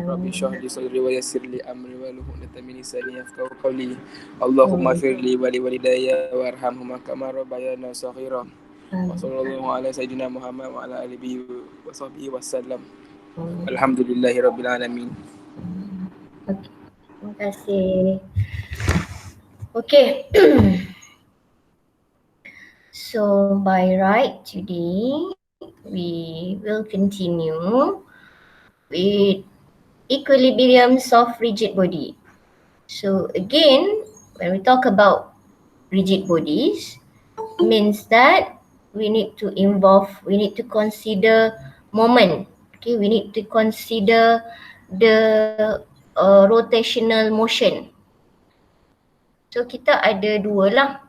Rabbi shrah li sadri wa yassir li amri wa hlul 'uqdatam min lisani yafqahu qawli. Allahumma fir li wa li walidayya warhamhuma kama rabbayana shaghira. Wa sallallahu ala sayyidina Muhammad wa ala alihi wa sahbihi wasallam. Alhamdulillahi rabbil alamin. Okay. Terima kasih. Okay. So by right today we will continue with equilibriums of rigid body. So again, when we talk about rigid bodies, means that we need to consider moment. Okay, we need to consider the rotational motion. So kita ada dua lah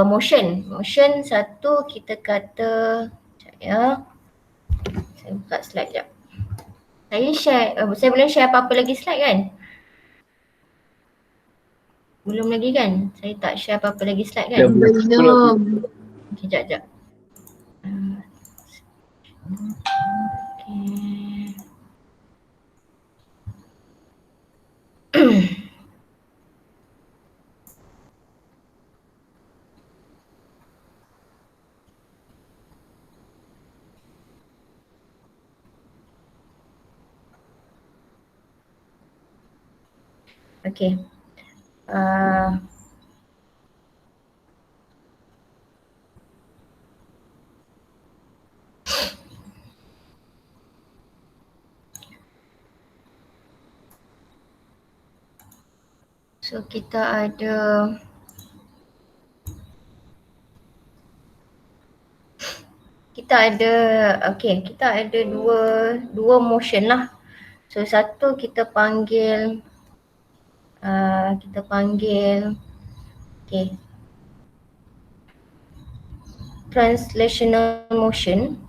motion. Motion satu kita kata, sekejap ya, saya buka slide sekejap. Saya boleh share apa-apa lagi slide kan? Belum lagi kan? Saya tak share apa-apa lagi slide kan? Belum. Okay, sekejap. Okay. So kita ada dua motion lah. So satu kita panggil translational motion.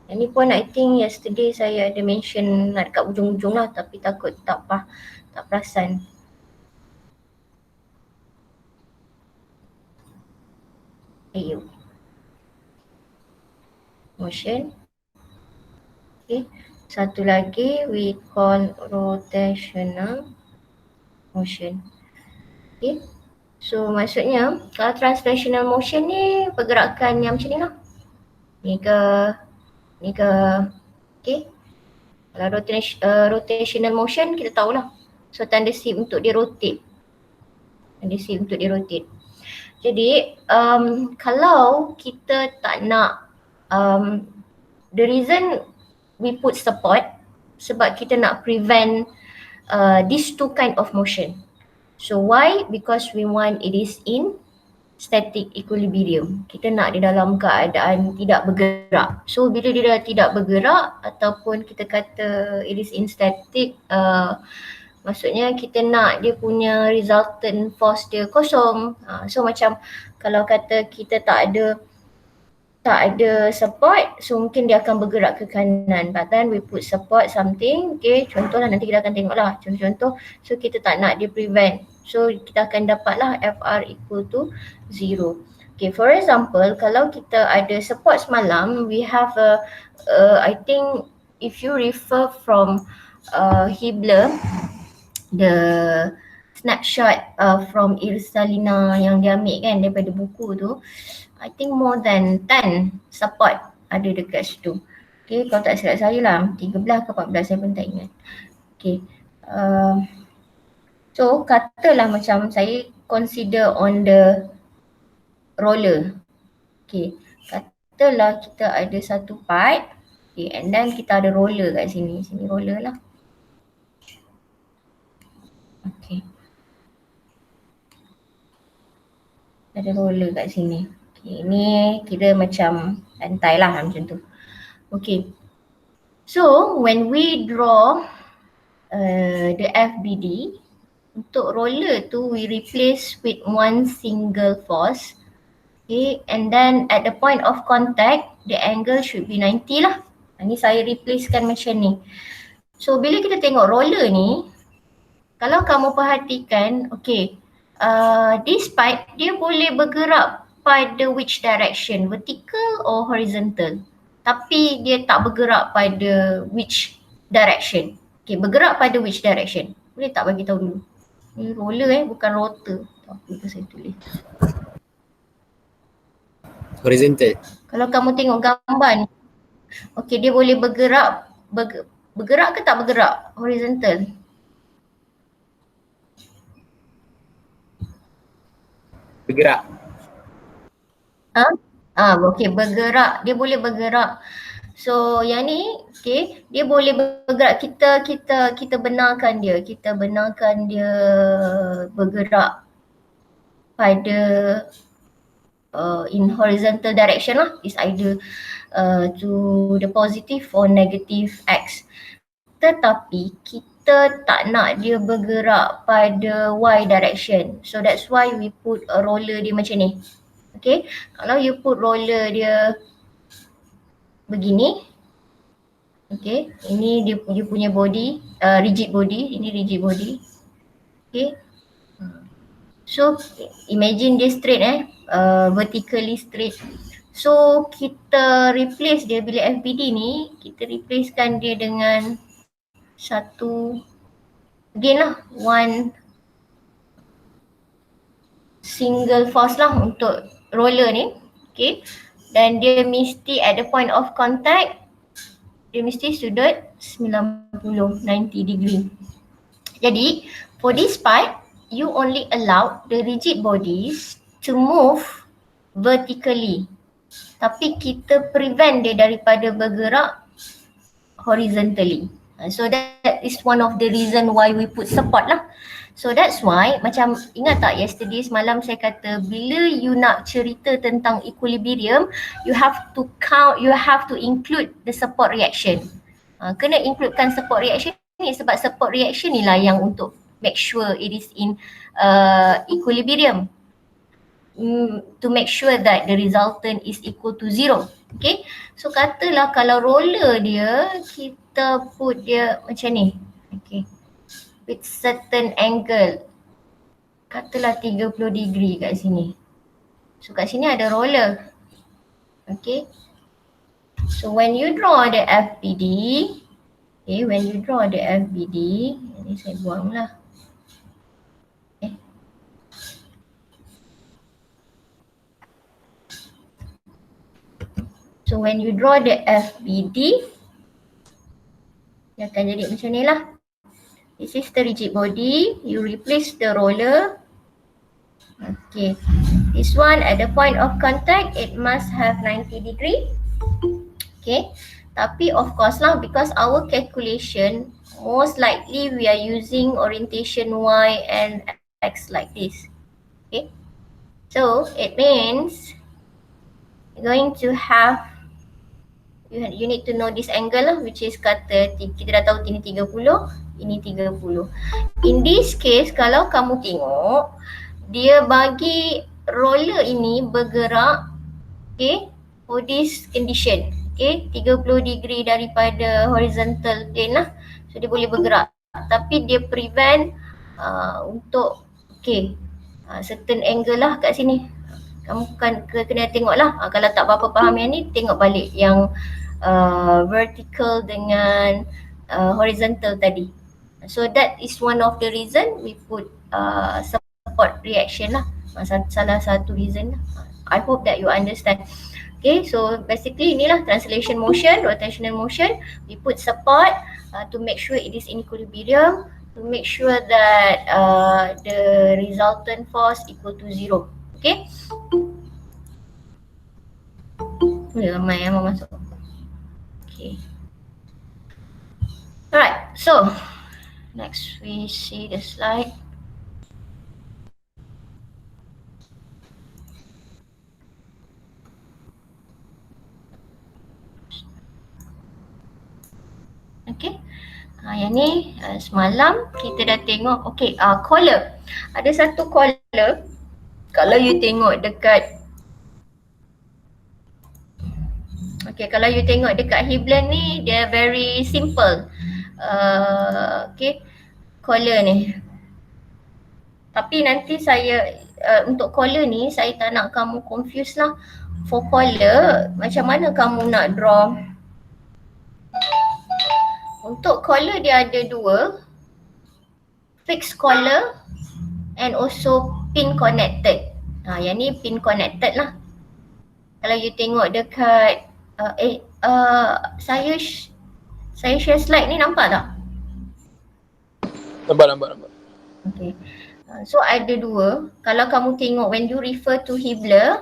Ini pun I think yesterday saya ada mention dekat ujung-ujung lah, tapi takut tak perasan. Motion. Okay. Satu lagi we call rotational motion. Okay. So maksudnya kalau translational motion ni pergerakan yang macam ni lah. Ni ke. Okay. Kalau rotational motion kita tahulah. So tendency untuk dia rotate. Jadi kalau kita tak nak the reason we put support sebab kita nak prevent these two kind of motion. So why? Because we want it is in static equilibrium. Kita nak dia dalam keadaan tidak bergerak. So bila dia dah tidak bergerak ataupun kita kata it is in static, maksudnya kita nak dia punya resultant force dia kosong. So macam kalau kata kita tak ada support, so mungkin dia akan bergerak ke kanan. But then we put support something, okay, contohlah nanti kita akan tengok lah contoh-contoh. So kita tak nak dia prevent, so kita akan dapatlah FR equal to 0. Okay, for example, kalau kita ada support semalam, we have I think if you refer from Hibbeler, the snapshot from Irsalina yang dia ambil kan daripada buku tu, I think more than 10 support ada dekat situ. Okay, kalau tak silap saya lah 13 ke 14, saya pun tak ingat. Okay, so katalah macam saya consider on the roller. Okay, katalah kita ada satu part, okay, and then kita ada roller kat sini roller lah. Okay, ada roller kat sini. Okay, ni kira macam lantai lah macam tu. Okay, so when we draw the FBD, untuk roller tu we replace with one single force. Okay, and then at the point of contact, the angle should be 90 lah. Ni saya replacekan macam ni. So bila kita tengok roller ni, kalau kamu perhatikan, okay, this part dia boleh bergerak pada which direction, vertical or horizontal, tapi dia tak bergerak pada which direction. Okay, bergerak pada which direction? Boleh tak bagi tahu dulu? Ni roller bukan rotor. Tak apa tu saya tulis. Horizontal. Kalau kamu tengok gambar ni, okay, dia boleh bergerak, bergerak ke tak bergerak? Horizontal. Bergerak. Okay, bergerak. Dia boleh bergerak. So yang ni, okay, dia boleh bergerak. Kita benarkan dia. Kita benarkan dia bergerak pada in horizontal direction lah. Is either to the positive or negative X. Tetapi kita tak nak dia bergerak pada Y direction. So that's why we put a roller dia macam ni. Okay, kalau you put roller dia begini, okay, ini dia punya body, rigid body, ini rigid body. Okay, so imagine dia straight vertically straight. So kita replace dia bila FBD ni, kita replacekan dia dengan satu, again lah, one single force lah untuk roller ni. Okay, dan dia mesti at the point of contact, dia mesti sudut 90 degree. Jadi for this part, you only allow the rigid bodies to move vertically. Tapi kita prevent dia daripada bergerak horizontally. So that is one of the reason why we put support lah. So that's why, macam ingat tak yesterday semalam saya kata, bila you nak cerita tentang equilibrium, you have to count, you have to include the support reaction. Kena includekan support reaction ni sebab support reaction ni lah yang untuk make sure it is in equilibrium. To make sure that the resultant is equal to 0. Okay, so katalah kalau roller dia, kita put dia macam ni. Okay, with certain angle, katalah 30 degree kat sini. So kat sini ada roller. Okay, so when you draw the FBD, okay, when you draw the FBD, ini saya buang lah. So when you draw the FBD, dia akan jadi macam ni lah. This is the rigid body, you replace the roller. Okay, this one at the point of contact, it must have 90 degree. Okay, tapi of course lah, because our calculation, most likely we are using orientation Y and X like this. Okay, so it means you're going to have, you need to know this angle lah, which is kata kita dah tahu ini 30, ini 30. In this case, kalau kamu tengok, dia bagi roller ini bergerak, okay, for this condition, okay, 30 degree daripada horizontal plane lah. So dia boleh bergerak, tapi dia prevent untuk, okay, certain angle lah kat sini. Kamu kan kena tengok lah, kalau tak berapa faham yang ni, tengok balik yang vertical dengan horizontal tadi. So that is one of the reason we put support reaction lah. Salah satu reason lah. I hope that you understand. Okay, so basically inilah translation motion, rotational motion. We put support to make sure it is in equilibrium, to make sure that the resultant force equal to 0. Okay. Ramai yang mau masuk. Okay. Alright, so next we see the slide. Okay, yang ni semalam kita dah tengok. Okay, collar. Ada satu collar, kalau you tengok dekat, okay, kalau you tengok dekat Hibland ni, dia very simple. Okay, collar ni. Tapi nanti saya, untuk collar ni, saya tak nak kamu confuse lah. For collar, macam mana kamu nak draw? Untuk collar dia ada dua, fixed collar and also pin connected. Yang ni pin connected lah. Kalau you tengok dekat saya share slide ni, nampak tak? Nampak. Okay. So ada dua. Kalau kamu tengok when you refer to Hibla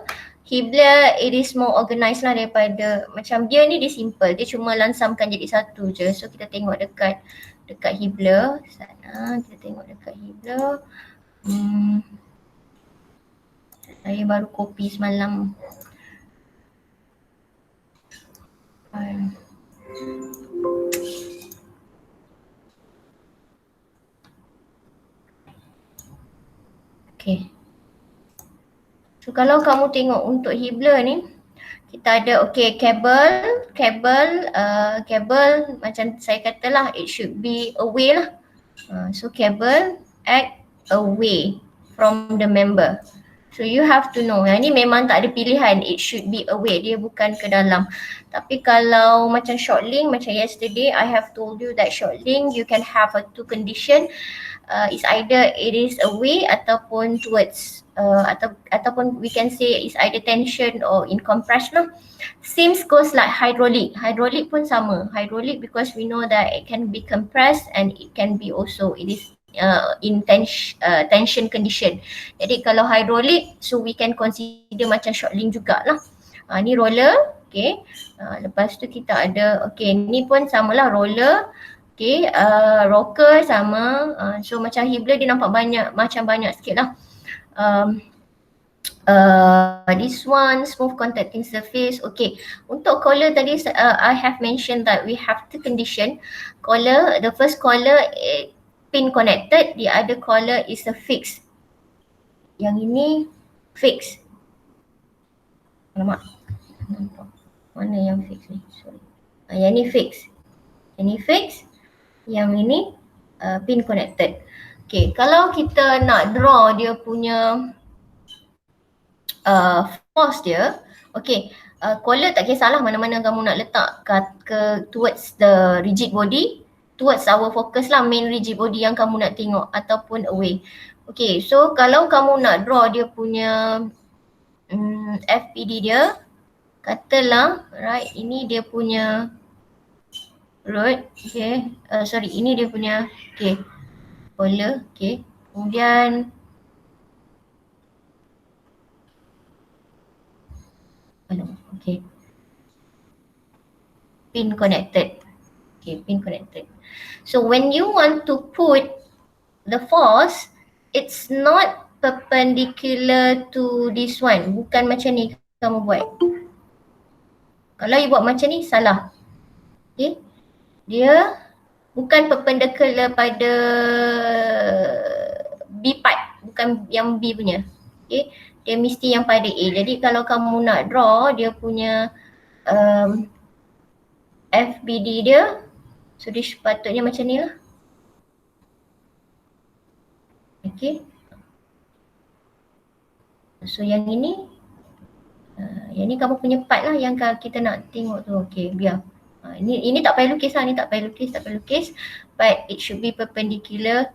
it is more organised lah daripada, macam dia ni dia simple, dia cuma lansamkan jadi satu je. So kita tengok dekat Hibla sana, kita tengok dekat Hibla. Saya baru copy semalam. Okay. So kalau kamu tengok untuk Hibla ni, kita ada kabel macam saya katalah, it should be away lah. So kabel act away from the member. So you have to know, yang ni memang tak ada pilihan, it should be away, dia bukan ke dalam. Tapi kalau macam short link, macam yesterday I have told you that short link you can have two condition, is either it is away ataupun towards, ataupun we can say is either tension or in compression. Same goes like hydraulic pun sama. Hydraulic because we know that it can be compressed and it can be also, it is in tension condition. Jadi kalau hydraulic, so we can consider macam short link jugalah. Ni roller, okay. Lepas tu kita ada, okay, ni pun samalah roller. Okay, rocker sama. So macam Hibla dia nampak banyak sikit lah. This one smooth contacting surface. Okay, untuk collar tadi I have mentioned that we have two condition. Collar, the first collar pin connected, the other collar is a fixed. Yang ini fixed. Alamak, nampak mana yang fixed ni? Sorry. Yang ni fixed. Yang ni fixed. Yang ini pin connected. Okay, kalau kita nak draw dia punya force dia, okay, collar tak kisahlah mana-mana kamu nak letak ke towards the rigid body, towards our focus lah, main rigid body yang kamu nak tengok, ataupun away. Okay, so kalau kamu nak draw dia punya FPD dia, katalah, right, ini dia punya rod, okay, sorry, ini dia punya, okay, collar, okay, kemudian okay, pin connected. Okay, pin connected. So when you want to put the force, it's not perpendicular to this one. Bukan macam ni kamu buat. Kalau you buat macam ni, salah. Okay, dia bukan perpendicular pada B part, bukan yang B punya. Okay, dia mesti yang pada A. Jadi kalau kamu nak draw dia punya FBD dia, so dia sepatutnya macam ni lah. Okay, so yang ini kamu punya part lah yang kita nak tengok tu. Okay, biar ini tak payah lukis lah, ni tak payah lukis, but it should be perpendicular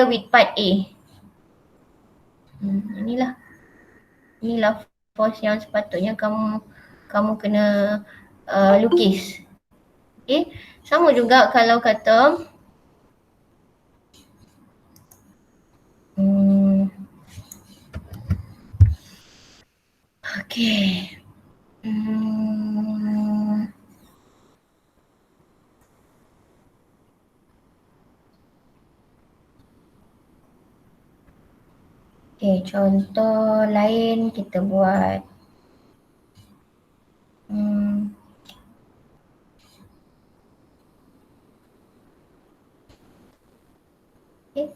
with part A. Inilah force yang sepatutnya kamu kena lukis. Okay, sama juga kalau kata okay, okay, contoh lain kita buat okay.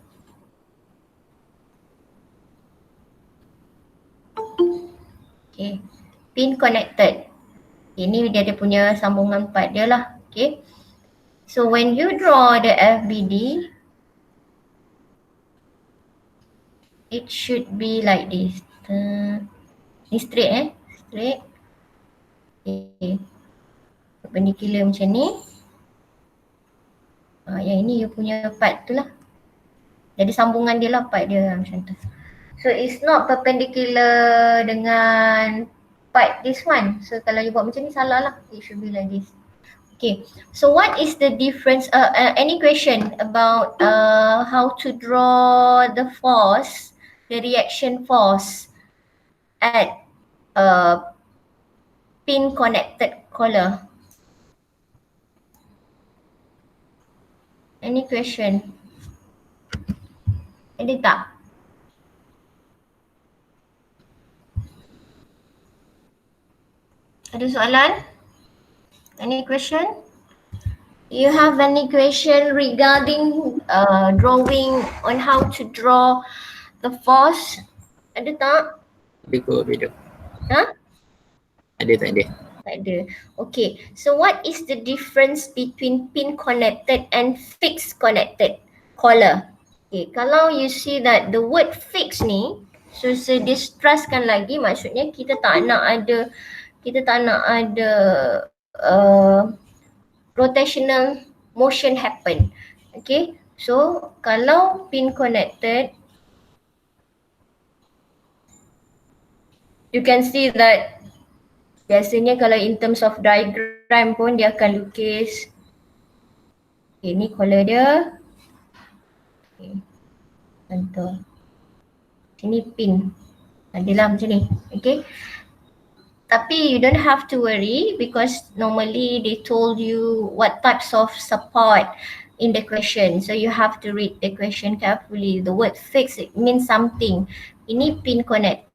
Okay, pin connected. Ini dia punya sambungan part dia lah. Okay, so when you draw the FBD, it should be like this. Ni straight. Okay, perpendicular macam ni. Yang ini you punya part tu lah. Jadi sambungan dia lah part dia macam tu. So it's not perpendicular dengan part this one. So kalau you buat macam ni salah lah. It should be like this. Okay. So what is the difference? Any question about how to draw the force, the reaction force at pin connected collar? Any question? Ada tak? Ada soalan? Any question? You have any question regarding drawing on how to draw the force? Ada tak? Ada kot video. Ha? Ada tak ada? Tak ada. Okay. So what is the difference between pin connected and fixed connected collar? Okay. Kalau you see that the word fix ni, so dia stresskan lagi, maksudnya kita tak nak ada rotational motion happen. Okay. So kalau pin connected, you can see that biasanya kalau in terms of diagram pun dia akan lukis. Okay, ni collar dia. Okay. Contoh. Sini pin. Adalah macam ni. Okay. Tapi you don't have to worry because normally they told you what types of support in the question. So you have to read the question carefully. The word fix, it means something. Ini pin connected.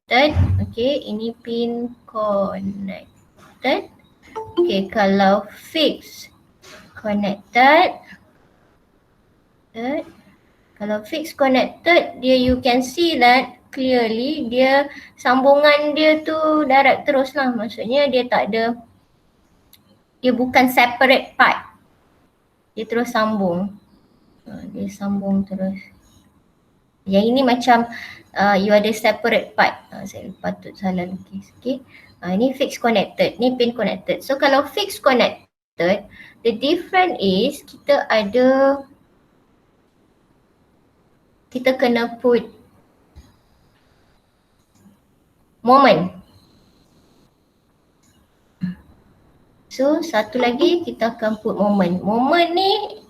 Okay, ini pin connected. Okay, kalau fix connected, kalau fix connected, dia you can see that clearly dia sambungan dia tu direct terus lah. Maksudnya dia tak ada, dia bukan separate part. Dia terus sambung. Dia sambung terus. Yang ini macam you ada separate part. Saya patut salah lukis. Okay. Ini fixed connected. Ni pin connected. So kalau fixed connected, the difference is kita kena put moment. So satu lagi kita akan put moment. Moment ni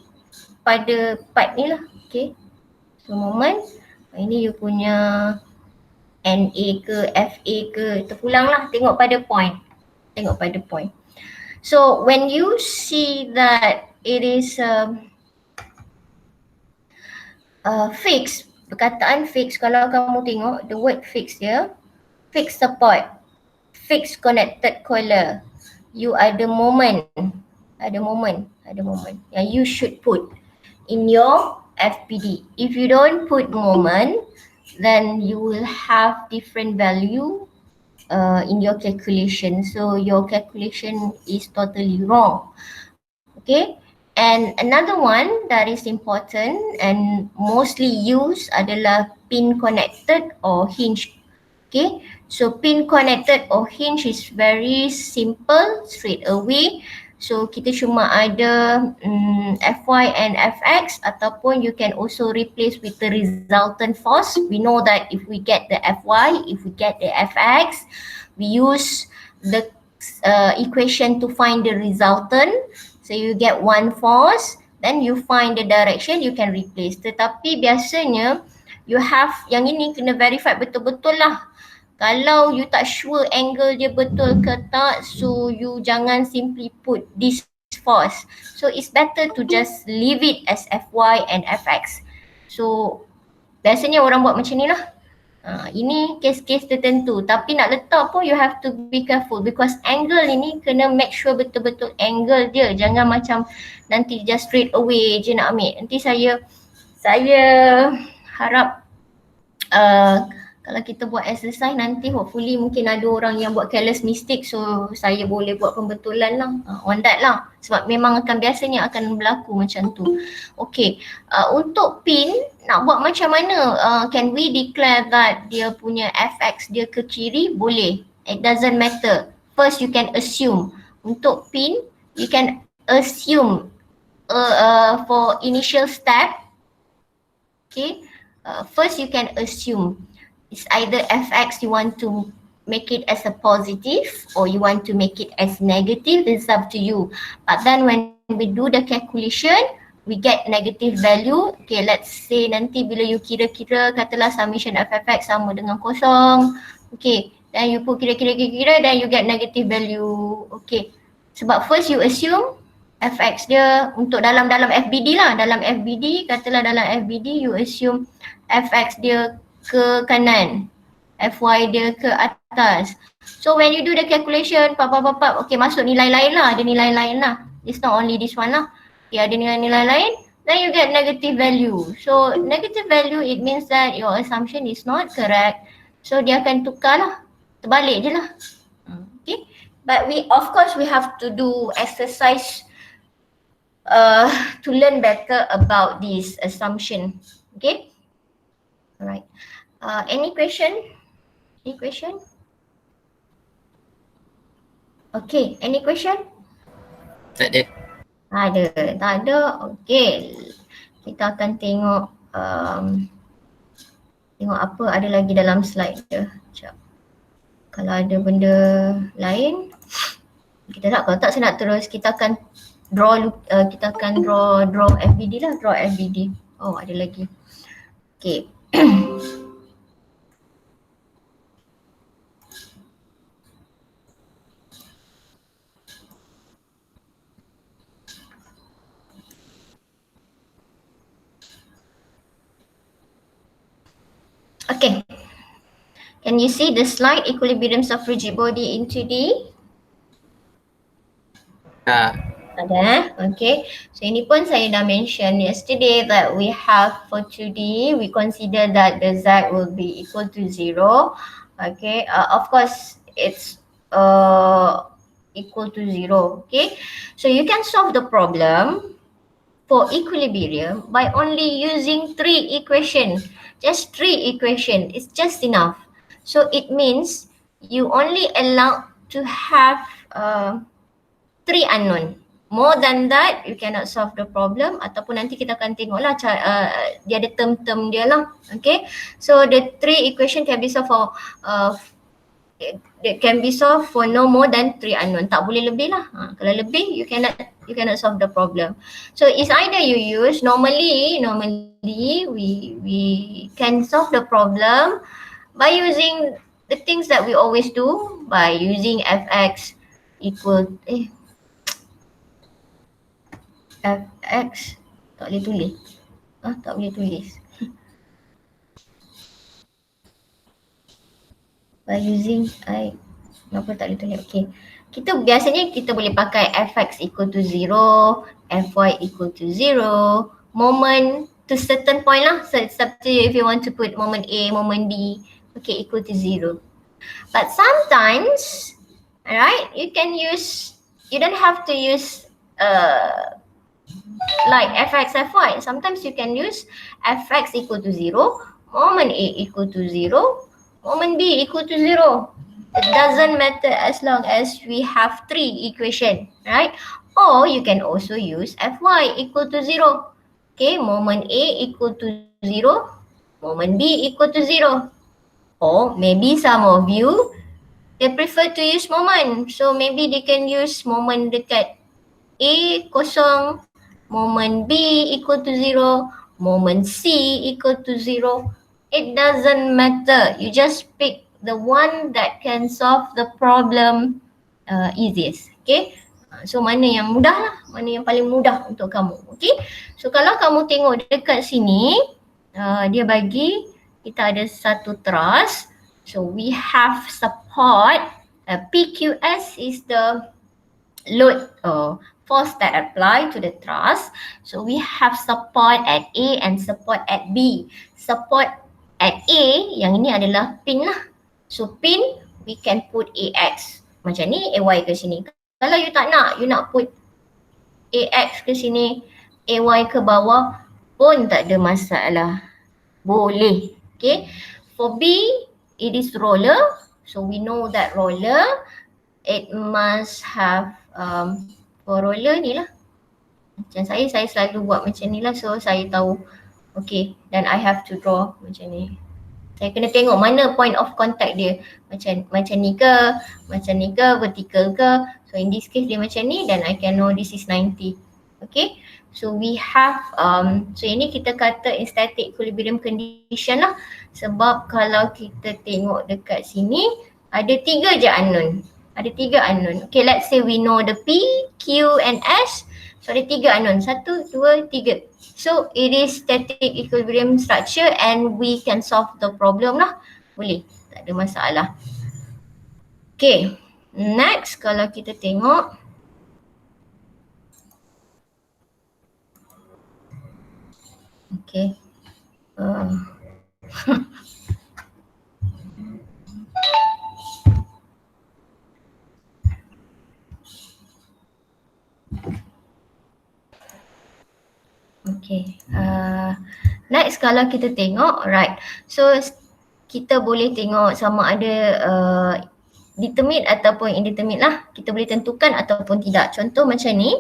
pada part ni lah. Okay. So moment. Ini you punya NA ke FA ke, terpulang lah, tengok pada point. Tengok pada point. So when you see that it is fixed, perkataan fixed, kalau kamu tengok the word fixed dia, fixed support, fixed connected collar, you ada moment yang you should put in your FPD. If you don't put moment, then you will have different value in your calculation. So your calculation is totally wrong. Okay. And another one that is important and mostly used adalah pin connected or hinge. Okay. So pin connected or hinge is very simple, straight away. So kita cuma ada Fy and Fx, ataupun you can also replace with the resultant force. We know that if we get the Fy, if we get the Fx, we use the equation to find the resultant. So you get one force, then you find the direction, you can replace. Tetapi biasanya you have, yang ini kena verify betul-betul lah. Kalau you tak sure angle dia betul ke tak, so you jangan simply put this force. So it's better to just leave it as Fy and Fx. So biasanya orang buat macam ni lah. Ini kes-kes tertentu, tapi nak letak pun you have to be careful because angle ini kena make sure betul-betul angle dia. Jangan macam nanti just straight away je nak ambil. Nanti saya harap kalau kita buat exercise nanti hopefully mungkin ada orang yang buat careless mistake, so saya boleh buat pembetulan lah on that lah, sebab memang biasanya akan berlaku macam tu. Okay, untuk pin nak buat macam mana? Can we declare that dia punya Fx dia ke kiri? Boleh, it doesn't matter. First you can assume, untuk pin you can assume for initial step, okay, first you can assume it's either fx you want to make it as a positive or you want to make it as negative, it's up to you. But then when we do the calculation, we get negative value. Okay, let's say nanti bila you kira-kira, katalah summation fx sama dengan kosong. Okay, then you put kira-kira, then you get negative value. Okay, sebab first you assume fx dia untuk dalam FBD lah, dalam FBD, katalah dalam FBD you assume fx dia ke kanan, fy dia ke atas. So when you do the calculation, okay, masuk nilai lain lah, ada nilai lain lah. It's not only this one lah. Okay, ada nilai lain, then you get negative value. So negative value, it means that your assumption is not correct. So dia akan tukar lah, terbalik je lah. Okay, but of course we have to do exercise to learn better about this assumption. Okay, alright. Any question? Any question? Okay, any question? Tak ada. Ada, tak ada. Okay, kita akan tengok tengok apa ada lagi dalam slide dia. Sekejap. Kalau ada benda lain, kita tak, kalau tak saya nak terus, kita akan draw FBD lah, draw FBD. Oh, ada lagi. Okay. Okay, can you see the slide equilibriums of rigid body in 2D? Ada, okay. So ini pun saya dah mention yesterday that we have for 2D, we consider that the Z will be equal to 0. Okay, of course it's equal to 0, okay. So you can solve the problem for equilibrium by only using 3 equations. Just 3 equations, it's just enough. So it means you only allowed to have 3 unknown. More than that, you cannot solve the problem, ataupun nanti kita akan tengoklah dia ada term-term dia lah. Okay, so the 3 equation can be solved for for no more than 3 unknown. Tak boleh lebih lah. Kalau lebih, you cannot solve the problem. So it's either you use normally we can solve the problem by using the things that we always do, by using fx equal fx tak boleh tulis. Tak boleh tulis. By using kenapa tak boleh tulis? Okay. Biasanya kita boleh pakai fx equal to 0, fy equal to 0, moment to certain point lah. So it's up to you if you want to put moment A, moment B, okay, equal to 0. But sometimes, alright, you don't have to use like fx, fy. Sometimes you can use fx equal to 0, moment A equal to 0, moment B equal to 0. It doesn't matter as long as we have 3 equation, right? Or you can also use fy equal to 0. Okay, moment A equal to 0, moment B equal to 0. Or maybe some of you, they prefer to use moment. So maybe they can use moment dekat A kosong, moment B equal to 0, moment C equal to 0. It doesn't matter. You just pick the one that can solve the problem easiest. Okay. So mana yang mudah lah, mana yang paling mudah untuk kamu. Okay. So kalau kamu tengok dekat sini, dia bagi kita ada satu truss. So we have support. PQS is the load force that apply to the truss. So we have support at A and support at B. Support at A, yang ini adalah pin lah. So pin, we can put AX. Macam ni, AY ke sini. Kalau you tak nak, you nak put AX ke sini, AY ke bawah pun tak ada masalah. Boleh. Okay. For B, it is roller. So we know that roller, it must have, for roller ni lah. Macam saya selalu buat macam ni lah, so saya tahu okay, dan I have to draw macam ni. Saya kena tengok mana point of contact dia, macam ni ke, vertical ke. So in this case dia macam ni, dan I can know this is 90. Okay, so we have so ini kita kata in static equilibrium condition lah. Sebab kalau kita tengok dekat sini ada 3 je unknown. Ada 3 unknown. Okay, let's say we know the P, Q and S. So ada 3 unknown, 1, 2, 3. So it is static equilibrium structure and we can solve the problem lah. Boleh, tak ada masalah. Okay, next kalau kita tengok okay. Okay, next kalau kita tengok, right, so kita boleh tengok sama ada determinate ataupun indeterminate lah. Kita boleh tentukan ataupun tidak. Contoh macam ni,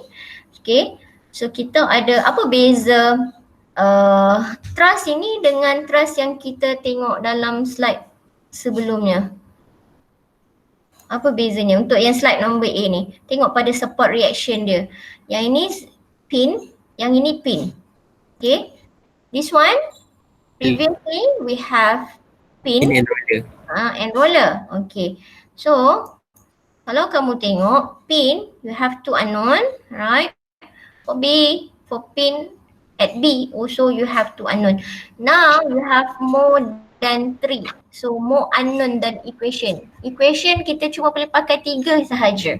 okay, so kita ada apa beza truss ini dengan truss yang kita tengok dalam slide sebelumnya. Apa bezanya untuk yang slide nombor A ni? Tengok pada support reaction dia. Yang ini pin, yang ini pin. Okay, this one previously we have pin and roller. And roller. Okay, so kalau kamu tengok pin, you have two unknown, right? For B, for pin at B also you have two unknown. Now you have more than 3, so more unknown than equation. Equation kita cuma boleh pakai 3 sahaja.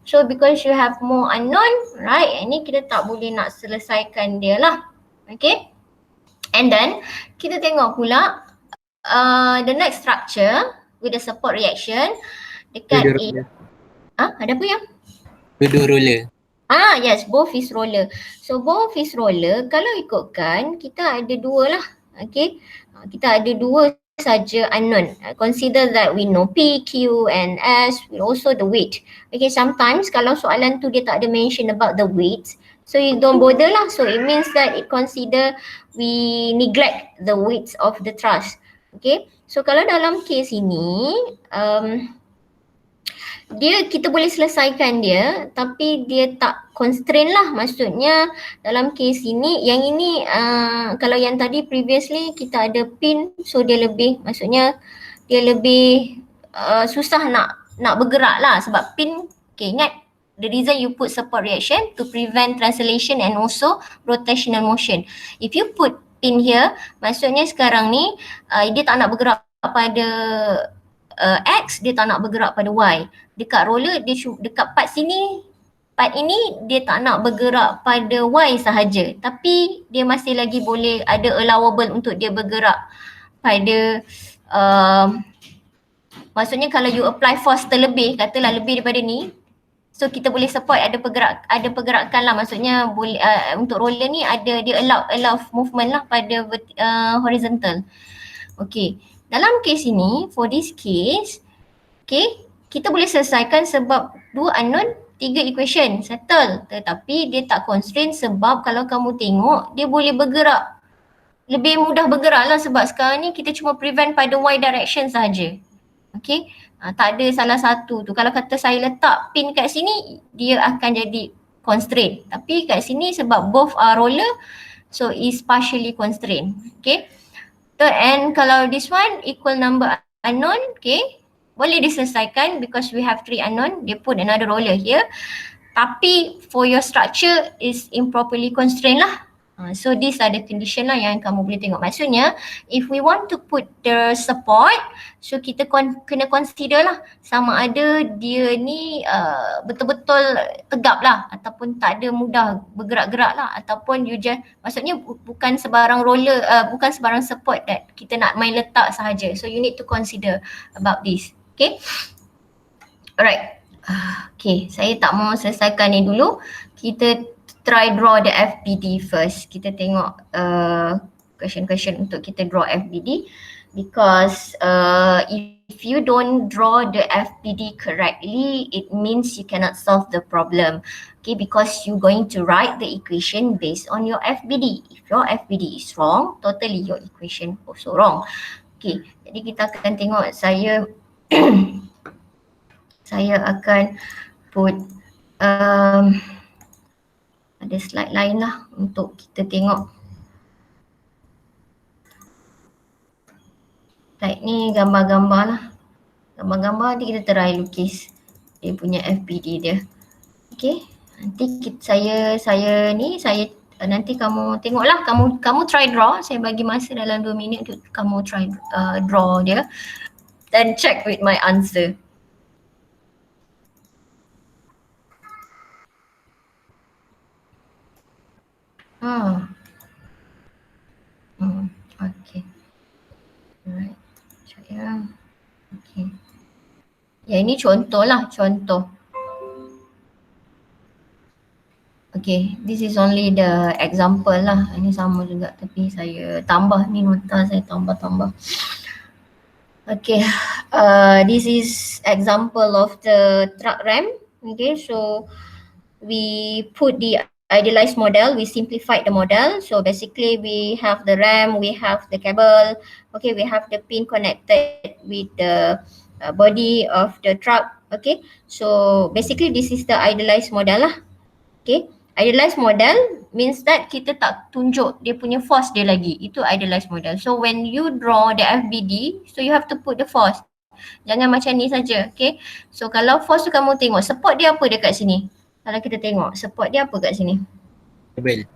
So because you have more unknown, right, ini kita tak boleh nak selesaikan dia lah. Okay, and then kita tengok pula the next structure with the support reaction dekat ada apa ya? Dua roller. Yes, both is roller. So both is roller, kalau ikutkan kita ada 2 lah. Okay, kita ada 2 saja unknown. Consider that we know P, Q and S, we also the weight. Okay, sometimes kalau soalan tu dia tak ada mention about the weight, so you don't bother lah. So it means that it consider we neglect the weights of the truss. Okay, so kalau dalam case ini kita boleh selesaikan dia tapi dia tak constrain lah. Maksudnya dalam case ini, yang ini kalau yang tadi previously kita ada pin, so dia lebih, maksudnya dia lebih susah nak bergerak lah sebab pin. Okay, ingat the reason you put support reaction to prevent translation and also rotational motion. If you put pin here, maksudnya sekarang ni dia tak nak bergerak pada X, dia tak nak bergerak pada Y. Dekat roller, dia dekat part sini, part ini dia tak nak bergerak pada Y sahaja, tapi dia masih lagi boleh ada allowable untuk dia bergerak pada maksudnya kalau you apply force terlebih, katalah lebih daripada ni, so kita boleh support ada pergerakan lah. Maksudnya boleh untuk roller ni ada dia allow movement lah pada horizontal. Okay, dalam case ini, for this case, okay, kita boleh selesaikan sebab 2 unknown, 3 equation, settle. Tetapi dia tak constrain sebab kalau kamu tengok dia boleh bergerak, lebih mudah bergerak lah sebab sekarang ni kita cuma prevent pada Y direction sahaja. Okay, tak ada salah satu tu. Kalau kata saya letak pin kat sini, dia akan jadi constraint. Tapi kat sini sebab both are roller, so is partially constrained. Okay, and kalau this one equal number unknown, okay, boleh diselesaikan because we have 3 unknown. Dia put another roller here. Tapi for your structure is improperly constrained lah. So these are the condition lah yang kamu boleh tengok. Maksudnya if we want to put the support, so kita kena consider lah sama ada dia ni betul-betul tegap lah ataupun tak ada mudah bergerak-gerak lah, ataupun you just, maksudnya bukan sebarang roller, bukan sebarang support that kita nak main letak sahaja. So you need to consider about this. Okay, alright. Okay, saya tak mau selesaikan ni dulu. Kita try draw the FBD first. Kita tengok question-question untuk kita draw FBD because if if you don't draw the FBD correctly, it means you cannot solve the problem. Okay, because you're going to write the equation based on your FBD. If your FBD is wrong, totally your equation also wrong. Okay, jadi kita akan tengok saya saya akan put ada slide lain lah untuk kita tengok. Slide ni gambar-gambar lah. Gambar-gambar nanti kita try lukis dia punya FBD dia. Okay, nanti saya nanti kamu tengoklah, kamu try draw. Saya bagi masa dalam 2 minit untuk kamu try draw dia dan check with my answer. Okay. Alright. Saya. Okay. Ya, ini contoh lah, contoh. Okay, this is only the example lah. Ini sama juga tapi saya tambah ni nota, saya tambah-tambah. Okay, this is example of the truck RAM. Okay, so we put the idealized model, we simplified the model. So basically we have the RAM, we have the cable, okay, we have the pin connected with the body of the truck. Okay, so basically this is the idealized model lah. Okay, idealized model means that kita tak tunjuk dia punya force dia lagi. Itu idealized model. So when you draw the FBD, so you have to put the force. Jangan macam ni saja. Okay, so kalau force tu kamu tengok support dia apa dekat sini. Kalau kita tengok support dia apa kat sini? Kabel.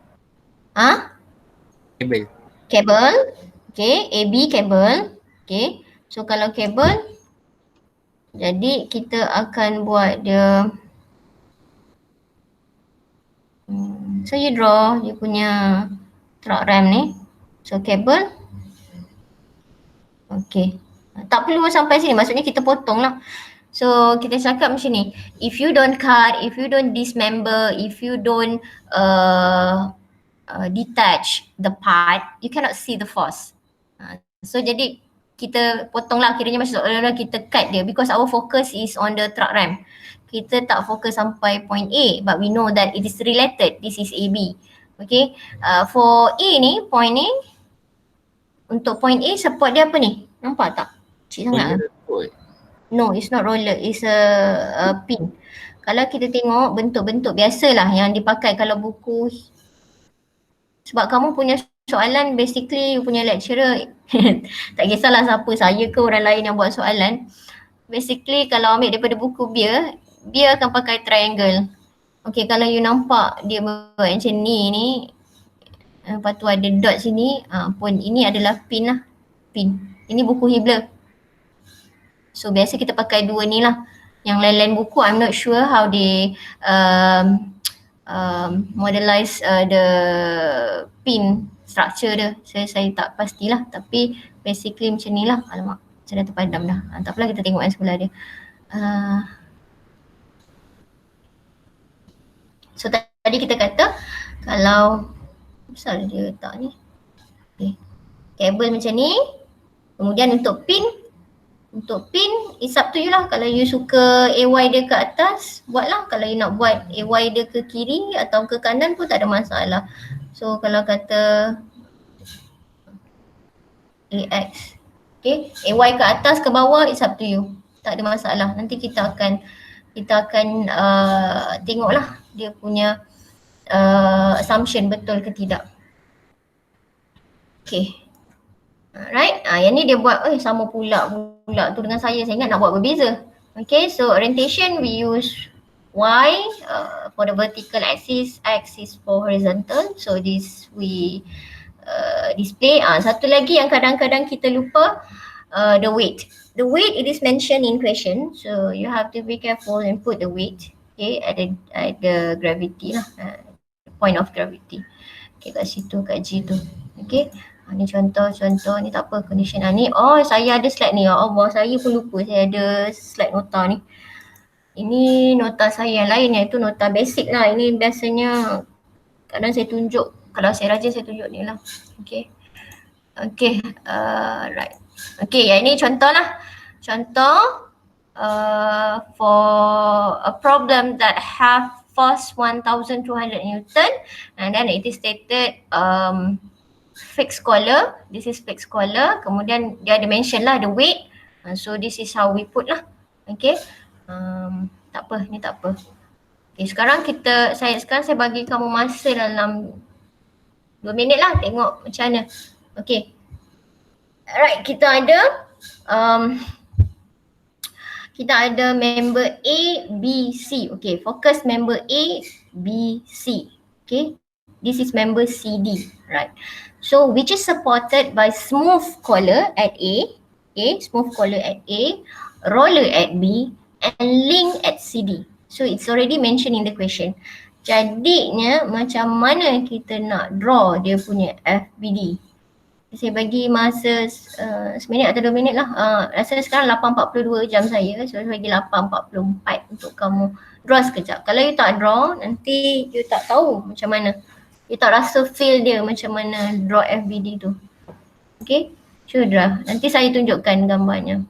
Kabel. Kabel. Okay, AB kabel. Okay, so kalau kabel, jadi kita akan buat dia. So you draw dia punya truck RAM ni. So kabel. Okay, tak perlu sampai sini, maksudnya kita potong lah. So kita cakap macam ni, if you don't cut, if you don't dismember, if you don't detach the part, you cannot see the force. So jadi kita potong lah, kiranya macam seolah-olah kita cut dia because our focus is on the truck RAM. Kita tak fokus sampai point A, but we know that it is related, this is AB. Okay, for A ni, point A, untuk point A support dia apa ni? Nampak tak? Cik sangat lah. No, it's not roller, it's a pin. Kalau kita tengok bentuk-bentuk biasalah yang dipakai kalau buku. Sebab kamu punya soalan basically you punya lecturer tak kisahlah siapa, saya ke orang lain yang buat soalan. Basically kalau ambil daripada buku Beer akan pakai triangle. Okay, kalau you nampak dia buat macam ni, lepas tu ada dot sini, pun ini adalah pin lah. Pin. Ini buku Hibler. So biasa kita pakai dua ni lah. Yang lain-lain buku I'm not sure how they modelize the pin structure dia. Saya tak pastilah, tapi basically macam ni lah. Alamak, saya dah terpadam dah. Tak apalah, kita tengok yang sebelah dia. So tadi kita kata kalau besar dia letak ni. Okay. Kabel macam ni. Kemudian untuk pin it's up to you lah. Kalau you suka AY dia ke atas, buatlah. Kalau you nak buat AY dia ke kiri atau ke kanan pun tak ada masalah. So kalau kata AX, okay, AY ke atas ke bawah, it's up to you. Tak ada masalah. Nanti kita akan tengoklah dia punya assumption betul ke tidak. Okay. Alright, yang ni dia buat, sama pula tu dengan saya ingat nak buat berbeza. Okay, so orientation we use Y for the vertical axis, X is for horizontal. So this we display. Satu lagi yang kadang-kadang kita lupa, the weight. The weight it is mentioned in question, so you have to be careful and put the weight, okay, at the gravity lah, point of gravity. Okay, kat situ, kat G tu. Okay. Ni contoh ni tak apa condition ni. Saya ada slide ni. Allah, saya pun lupa saya ada slide nota ni. Ini nota saya yang lain, iaitu nota basic lah. Ini biasanya kadang saya tunjuk, kalau saya rajin saya tunjuk ni lah. Okay. Okay, right. Okay, yang ini contoh lah. Contoh, for a problem that have force 1200 Newton and then it is stated fixed collar, this is fixed collar, kemudian dia ada mention lah the weight, so this is how we put lah. Okay, tak apa, ni tak apa. Okay, sekarang saya bagi kamu masa dalam 2 minit lah, tengok macam mana. Okay, alright, kita ada member A, B, C. Okay, fokus member A, B, C. Okay, this is member CD, right? So which is supported by smooth collar at A, smooth collar at A, roller at B, and link at CD. So it's already mentioned in the question. Jadinya macam mana kita nak draw dia punya FBD? Saya bagi masa seminit atau 2 minit lah. Rasa sekarang 8.42 jam saya. So saya bagi 8.44 untuk kamu draw sekejap. Kalau you tak draw, nanti you tak tahu macam mana. You tak rasa feel dia macam mana draw FBD tu. Okay, cuba draw. Nanti saya tunjukkan gambarnya.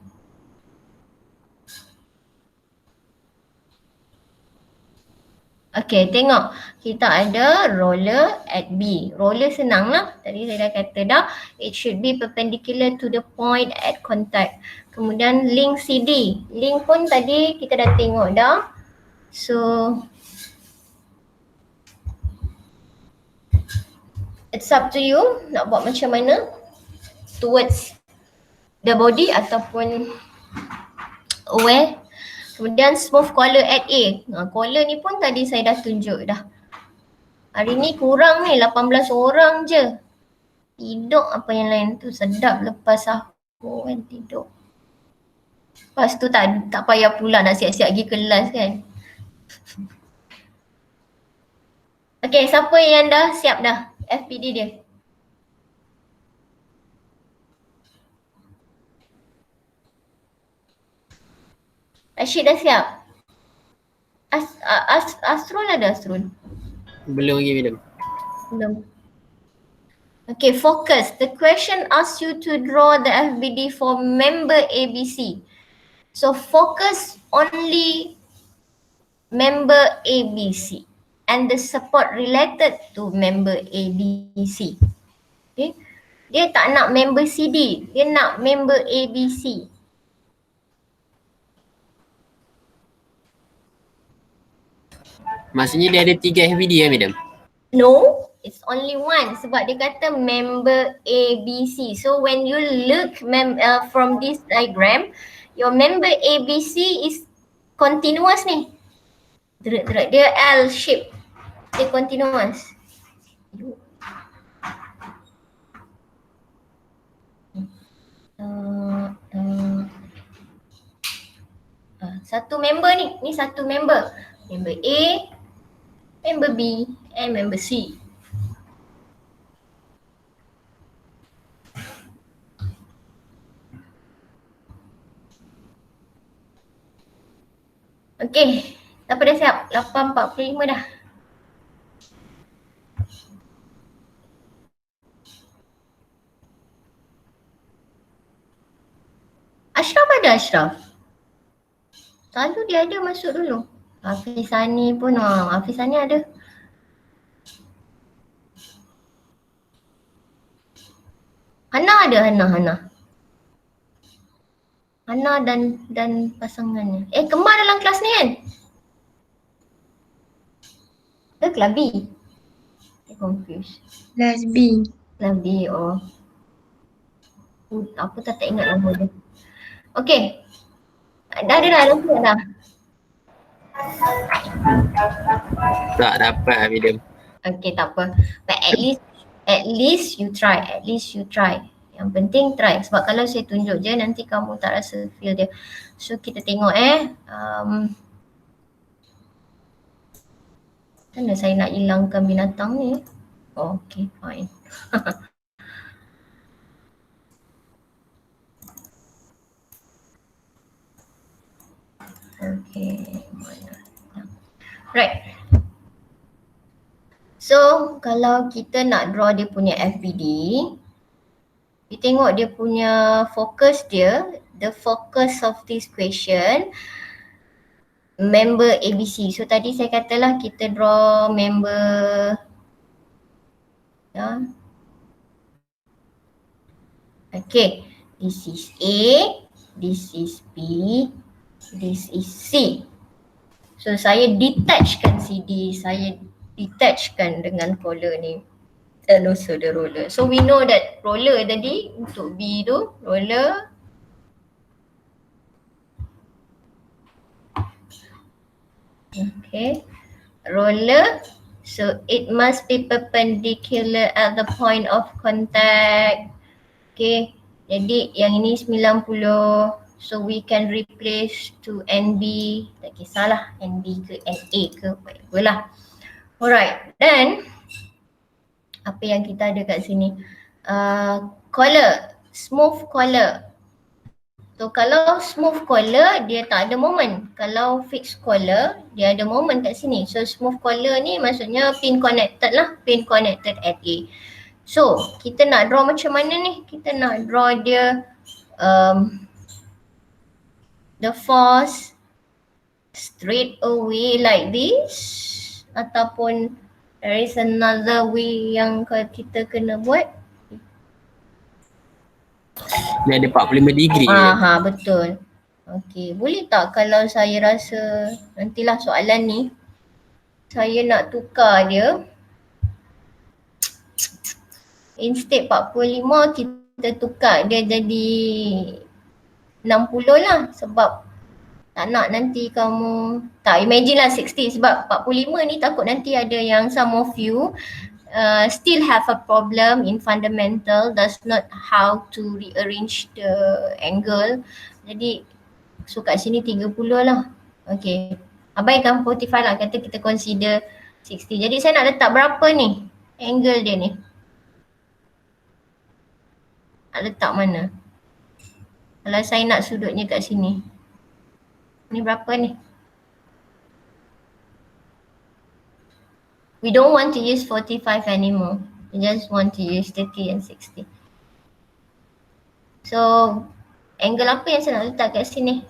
Okay, tengok. Kita ada roller at B. Roller senang lah. Tadi saya dah kata dah. It should be perpendicular to the point at contact. Kemudian link CD. Link pun tadi kita dah tengok dah. So, it's up to you nak buat macam mana. Towards the body ataupun where. Kemudian smooth collar at A. Collar ni pun tadi saya dah tunjuk dah. Hari ni kurang ni 18 orang je. Tidur apa yang lain tu sedap lepas sahur kan tidur. Lepas tu tak payah pula nak siap-siap pergi kelas kan. Okay, siapa yang dah siap dah FPD dia? Rashid dah siap? Asrul ada Asrul? Belum lagi madam. Belum. Okay, focus. The question asks you to draw the FBD for member ABC. So focus only member ABC and the support related to member ABC. Okay. Dia tak nak member CD, dia nak member ABC. Maksudnya dia ada 3 FBD ya madam? No, it's only one sebab dia kata member ABC. So when you look from this diagram, your member ABC is continuous ni. Dia L shape. Dia continuous. Satu member ni satu member. Member A, member B and member C. Okay, siapa dah siap? 8.45 dah. Ashraf ada Ashraf? Selalu dia ada masuk dulu. Hafizani pun, Hafizani ada. Hana ada, Hana dan pasangannya. Kembar dalam kelas ni kan? Kelas B? Confused. Kelas B. Kelas B, oh. Apa tak ingat nama dia. Okay. Dah siap dah. Tak dapat madam. Okay, tak apa. But at least you try. Yang penting try. Sebab kalau saya tunjuk je nanti kamu tak rasa feel dia. So kita tengok Mana saya nak hilangkan binatang ni? Oh, okay, fine. Okay, mana? Right. So, kalau kita nak draw dia punya FBD, kita tengok dia punya fokus dia, the focus of this question member ABC. So tadi saya katalah kita draw member ya. Okay, this is A, this is B, this is C. So saya detachkan CD, saya detachkan dengan collar ni and also the roller. So we know that roller tadi untuk B tu, roller okay, roller, so it must be perpendicular at the point of contact. Okay, jadi yang ini 90, so we can replace to NB, tak kisahlah NB ke NA ke, whatever lah. Alright, then apa yang kita ada kat sini? Collar, smooth collar. So kalau smooth collar dia tak ada moment. Kalau fixed collar dia ada moment kat sini. So smooth collar ni maksudnya pin connected lah, pin connected at A. So kita nak draw macam mana ni? Kita nak draw dia the force straight away like this, ataupun there is another way yang kita kena buat. Dia ada 45 degree. Betul. Okay, boleh tak kalau saya rasa nantilah soalan ni saya nak tukar dia, instead 45 kita tukar dia jadi 60 lah, sebab tak nak nanti kamu, tak, imagine lah 60, sebab 45 ni takut nanti ada yang some of you still have a problem in fundamental, does not how to rearrange the angle. Jadi so kat sini 30 lah. Okay, abaikan 45 lah, kata kita consider 60. Jadi saya nak letak berapa ni angle dia ni? Nak letak mana? Kalau saya nak sudutnya kat sini, ni berapa ni? We don't want to use 45 anymore. We just want to use 30 and 60. So, angle apa yang saya nak letak kat sini?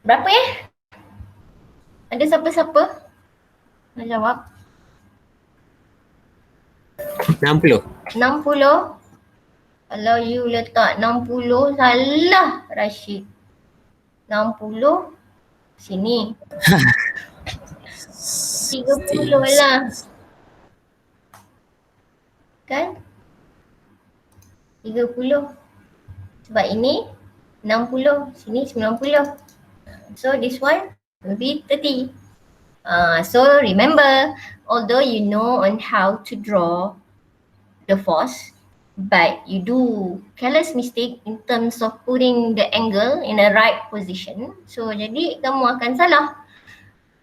Berapa ya? Ada siapa-siapa nak jawab? 60. 60. Kalau you letak 60, salah Rashid. 60 sini. 30 lah. Kan? 30. Sebab ini 60, sini 90. So this one will be 30. So remember, although you know on how to draw the force, but you do careless mistake in terms of putting the angle in the right position. So jadi kamu akan salah.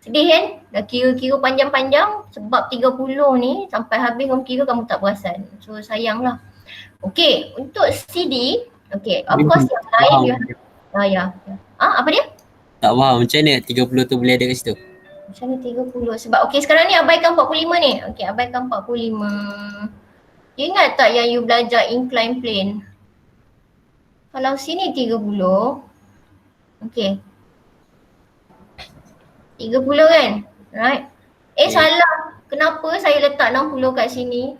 Sedih kan? Dah kira-kira panjang-panjang sebab 30 ni sampai habis kamu kira kamu tak perasan. So sayanglah. Okay, untuk CD, okay, of course yang lain you have, apa dia? Tak faham macam mana 30 tu boleh ada kat situ. Macam mana 30? Sebab okay sekarang ni abaikan 45 ni. Okay, abaikan 45. You ingat tak yang you belajar incline plane? Kalau sini 30, okay, 30 kan? Right? Salah. Kenapa saya letak 60 kat sini?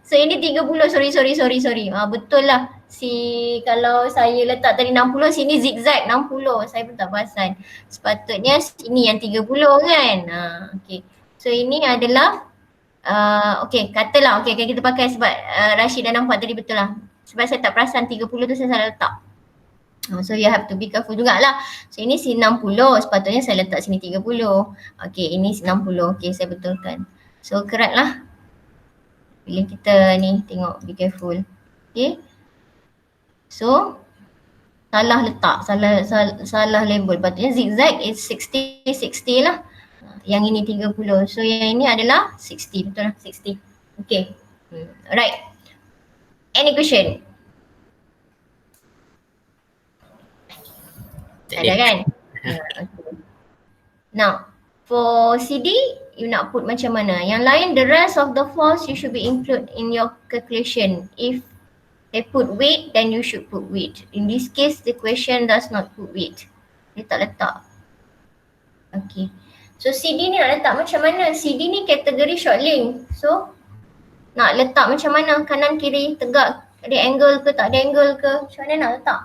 So ini 30, sorry. Betul lah. Kalau saya letak tadi 60, sini zigzag 60. Saya pun tak perasan. Sepatutnya sini yang 30 kan? Okay. So ini adalah okay, katalah okay, kita pakai sebab Rashid dah nampak tadi betul lah. Sebab saya tak perasan 30 tu saya salah letak. So you have to be careful jugalah. So ini 60, sepatutnya saya letak sini 30. Okay, ini 60. Okay, saya betulkan. So correct lah. Bila kita ni tengok, be careful. Okay. So salah letak, salah label. Patutnya zigzag is 60 lah. Yang ini 30. So yang ini adalah 60, betul lah 60. Okay. Alright. Any question? Ada kan? Okay. Now, For CD, you nak put macam mana? Yang lain, the rest of the force you should be include in your calculation. If they put weight, then you should put weight. In this case, the question does not put weight. Dia tak letak. Okay. So CD ni nak letak macam mana? CD ni kategori short link. So nak letak macam mana? Kanan kiri tegak, ada angle ke tak ada angle ke? Macam mana nak letak?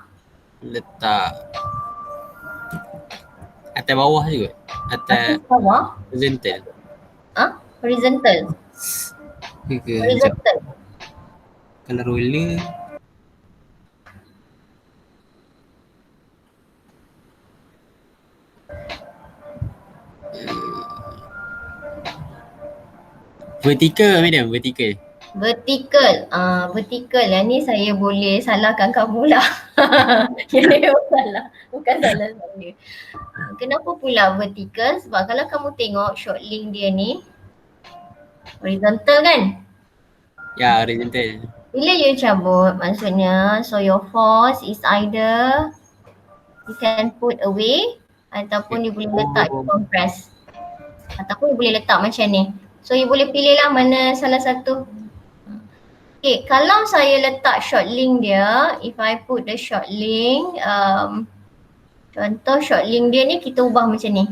Letak atas bawah juga. Atas Bawah? horizontal. Horizontal. Ke macam Horizontal. kalau roller vertical madam, vertical. Vertical. Vertical. Yang ni saya boleh salahkan kamu lah. Yang ni bukan salah saya. Kenapa pula vertical? Sebab kalau kamu tengok short link dia ni horizontal kan? Ya, horizontal. Bila you cabut, maksudnya so your force is either you can put away ataupun you boleh letak compress. Ataupun you boleh letak macam ni. So you boleh pilih lah mana salah satu. Okay, kalau saya letak short link dia, if I put the short link, contoh short link dia ni kita ubah macam ni.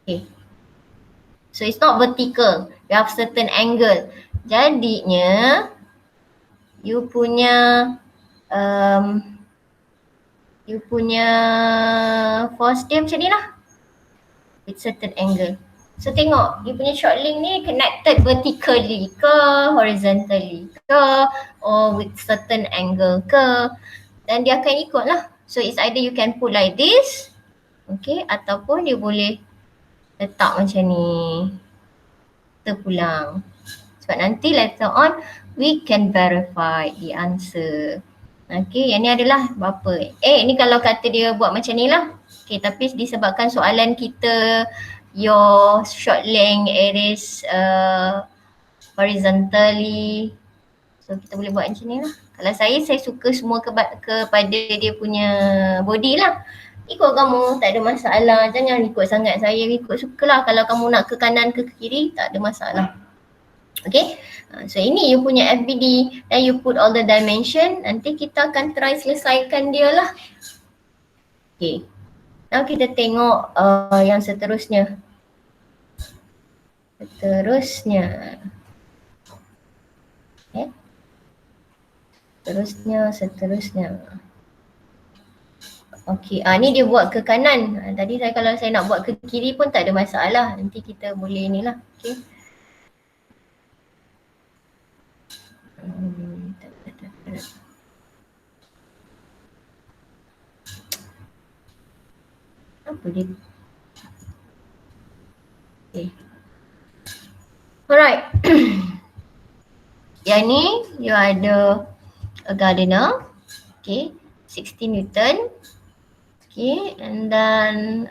Okay. So it's not vertical, you have certain angle. Jadinya you punya force dia macam ni lah. With certain angle. So tengok, you punya short link ni connected vertically ke, horizontally ke, or with certain angle ke, dan dia akan ikut lah. So it's either you can put like this, okay, ataupun you boleh letak macam ni, terpulang. Sebab nanti later on, we can verify the answer. Okay, yang ni adalah berapa? Ni kalau kata dia buat macam ni lah. Okay, tapi disebabkan soalan kita your short length it is horizontally, so kita boleh buat macam ni lah. Kalau saya suka semua kepada dia punya body lah. Ikut kamu, tak ada masalah. Jangan ikut sangat saya, ikut sukalah. Kalau kamu nak ke kanan ke kiri, tak ada masalah. Okay, so ini you punya FBD dan you put all the dimension. Nanti kita akan try selesaikan dia lah. Okay. Now kita tengok yang seterusnya. Seterusnya. Okay, ni dia buat ke kanan. Tadi kalau saya nak buat ke kiri pun tak ada masalah. Nanti kita boleh ni lah. Okay. Apa dia? Okay. Alright. Yang ni you ada a gardener. Okay. 60 Newton. Okay. And then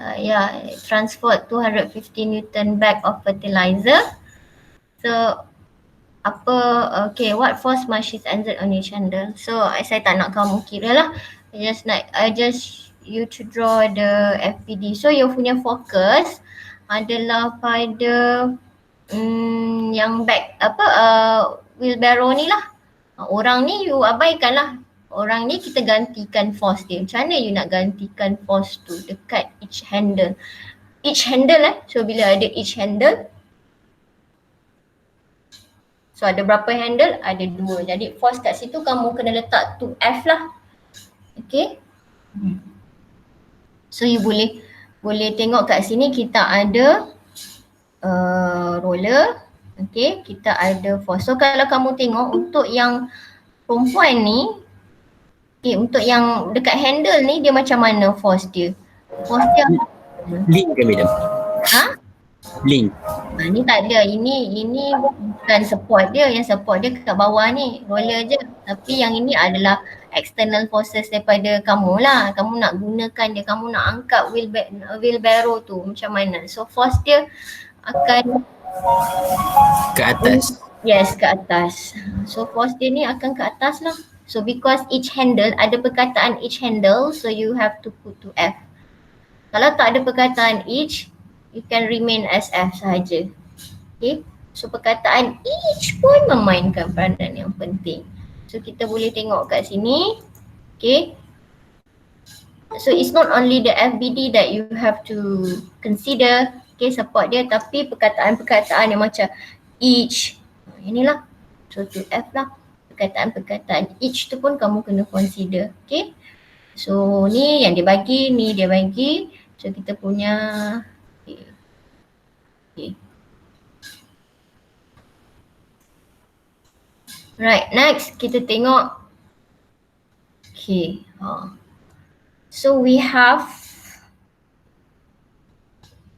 transport 250 Newton bag of fertilizer. So what force must she exert on each handle? So saya tak nak kamu kira lah. I just you to draw the FPD. So you punya fokus adalah pada yang wheelbarrow ni lah. Orang ni you abaikan lah. Orang ni kita gantikan force dia. Macam mana you nak gantikan force tu dekat each handle? Each handle So bila ada each handle, so ada berapa handle? Ada 2. Jadi force kat situ kamu kena letak 2F lah. Okay. So you boleh tengok kat sini kita ada roller. Okay, kita ada force. So kalau kamu tengok untuk yang perempuan ni, okay, untuk yang dekat handle ni dia macam mana force dia? Force dia link ke madam? Link. Ni tak ada. Ini bukan support dia. Yang support dia kat bawah ni, roller je. Tapi yang ini adalah external forces daripada kamu lah. Kamu nak gunakan dia, kamu nak angkat wheelbarrow tu macam mana. So force dia akan ke atas. Yes, ke atas. So force dia ni akan ke atas lah. So because each handle, ada perkataan each handle, so you have to put to F. Kalau tak ada perkataan each, you can remain as F sahaja. Okay. So perkataan each pun memainkan peranan yang penting. So kita boleh tengok kat sini. Okay. So it's not only the FBD that you have to consider, okay, support dia, tapi perkataan-perkataan yang macam each, inilah, so to F lah. Perkataan-perkataan each tu pun kamu kena consider, okay. So ni yang dia bagi, ni dia bagi. So kita punya, okay. Okay. Right, next kita tengok. Okay. So we have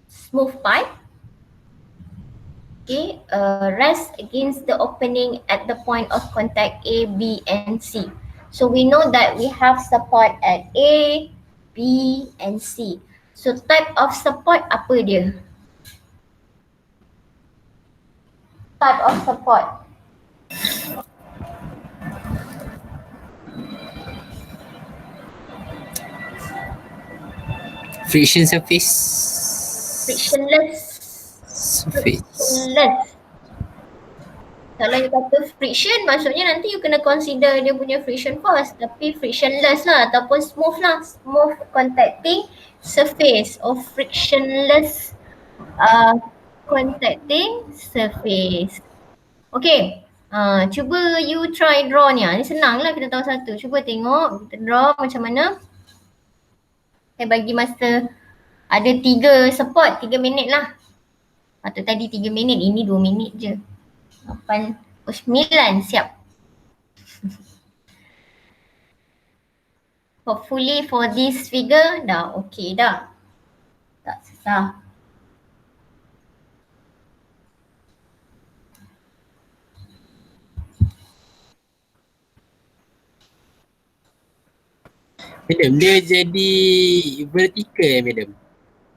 smooth pipe. Okay, rest against the opening at the point of contact A, B and C. So we know that we have support at A, B and C. So type of support apa dia? Type of support. Friction surface. Frictionless. Surface. Frictionless. Kalau you kata friction, maksudnya nanti you kena consider dia punya friction force, tapi frictionless lah ataupun smooth lah. Smooth contacting surface or frictionless contacting surface. Okay, cuba you try draw ni. Ni senang lah, kita tahu satu. Cuba tengok, kita draw macam mana. Saya bagi masa ada 3 support, 3 minit lah. Atau tadi 3 minit, ini 2 minit je. 8, 9, siap. Hopefully for this figure dah okay dah. Tak susah. Madam, dia jadi vertical madam.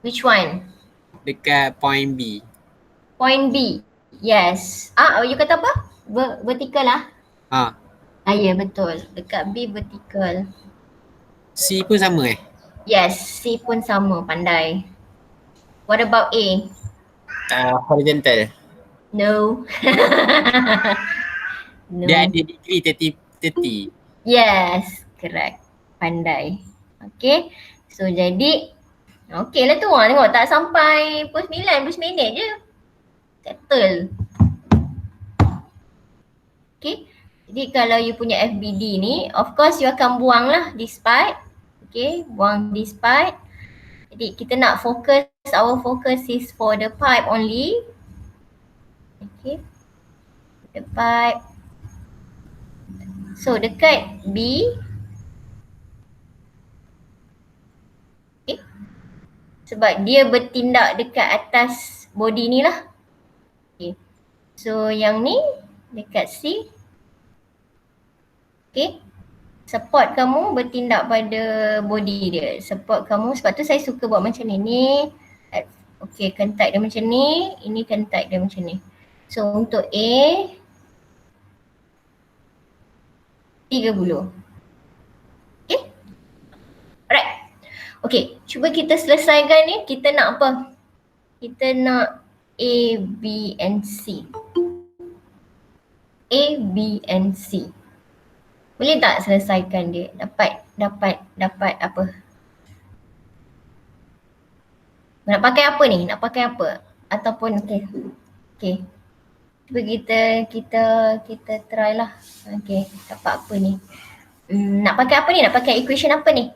Which one? Dekat point B. Point B. Yes. You kata apa? Vertical lah. Ya betul. Dekat B vertical. C pun sama Yes, C pun sama, pandai. What about A? Horizontal. No. No. Dia ada degree 30. Yes, correct. Pandai. Okay. So jadi, okay lah tu. Tengok tak sampai pukul 9, 10 minit je. Settle. Okay. Jadi kalau you punya FBD ni, of course you akan buang lah this part. Okay, buang this part. Jadi kita nak fokus, our focus is for the pipe only. Okay. The pipe. So dekat B. Okay. Sebab dia bertindak dekat atas body ni lah. Okay. So yang ni dekat C. Okay. Support kamu bertindak pada body dia. Support kamu, sebab tu saya suka buat macam ni. Okay, contact dia macam ni. Ini contact dia macam ni. So untuk A 30. Okay. Alright. Okay, cuba kita selesaikan ni. Kita nak apa? Kita nak A, B and C. A, B and C. Boleh tak selesaikan dia? Dapat apa? Nak pakai apa ni? Nak pakai apa? Ataupun okay. Cuba kita try lah. Okay, dapat apa ni? Nak pakai apa ni? Nak pakai equation apa ni?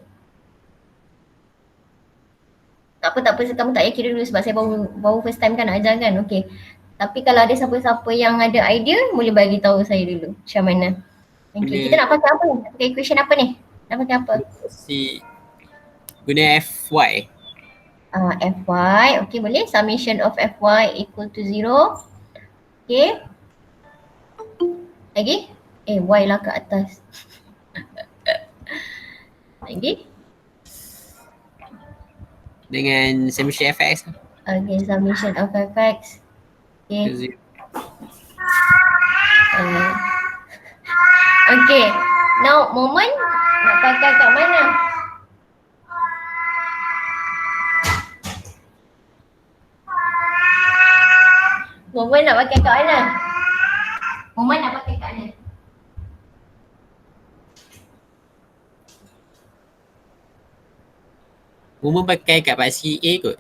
Tak apa, kamu tak yakin dulu sebab saya baru first time kan nak ajar kan. Okay. Tapi kalau ada siapa-siapa yang ada idea, boleh bagi tahu saya dulu macam mana. Okay, kita nak pakai apa ni? Nak pakai equation apa ni? Nak pakai apa? Guna Fy. Fy, okay boleh. Summation of Fy equal to 0. Okay. Lagi? Y lah ke atas. Lagi? Dengan summation Fx. Okay, summation of Fx. Okay. Okay, now moment nak pakai kat mana? Moment nak pakai kat mana? Moment nak pakai kat mana? Umum pakai kat Paksi A kot.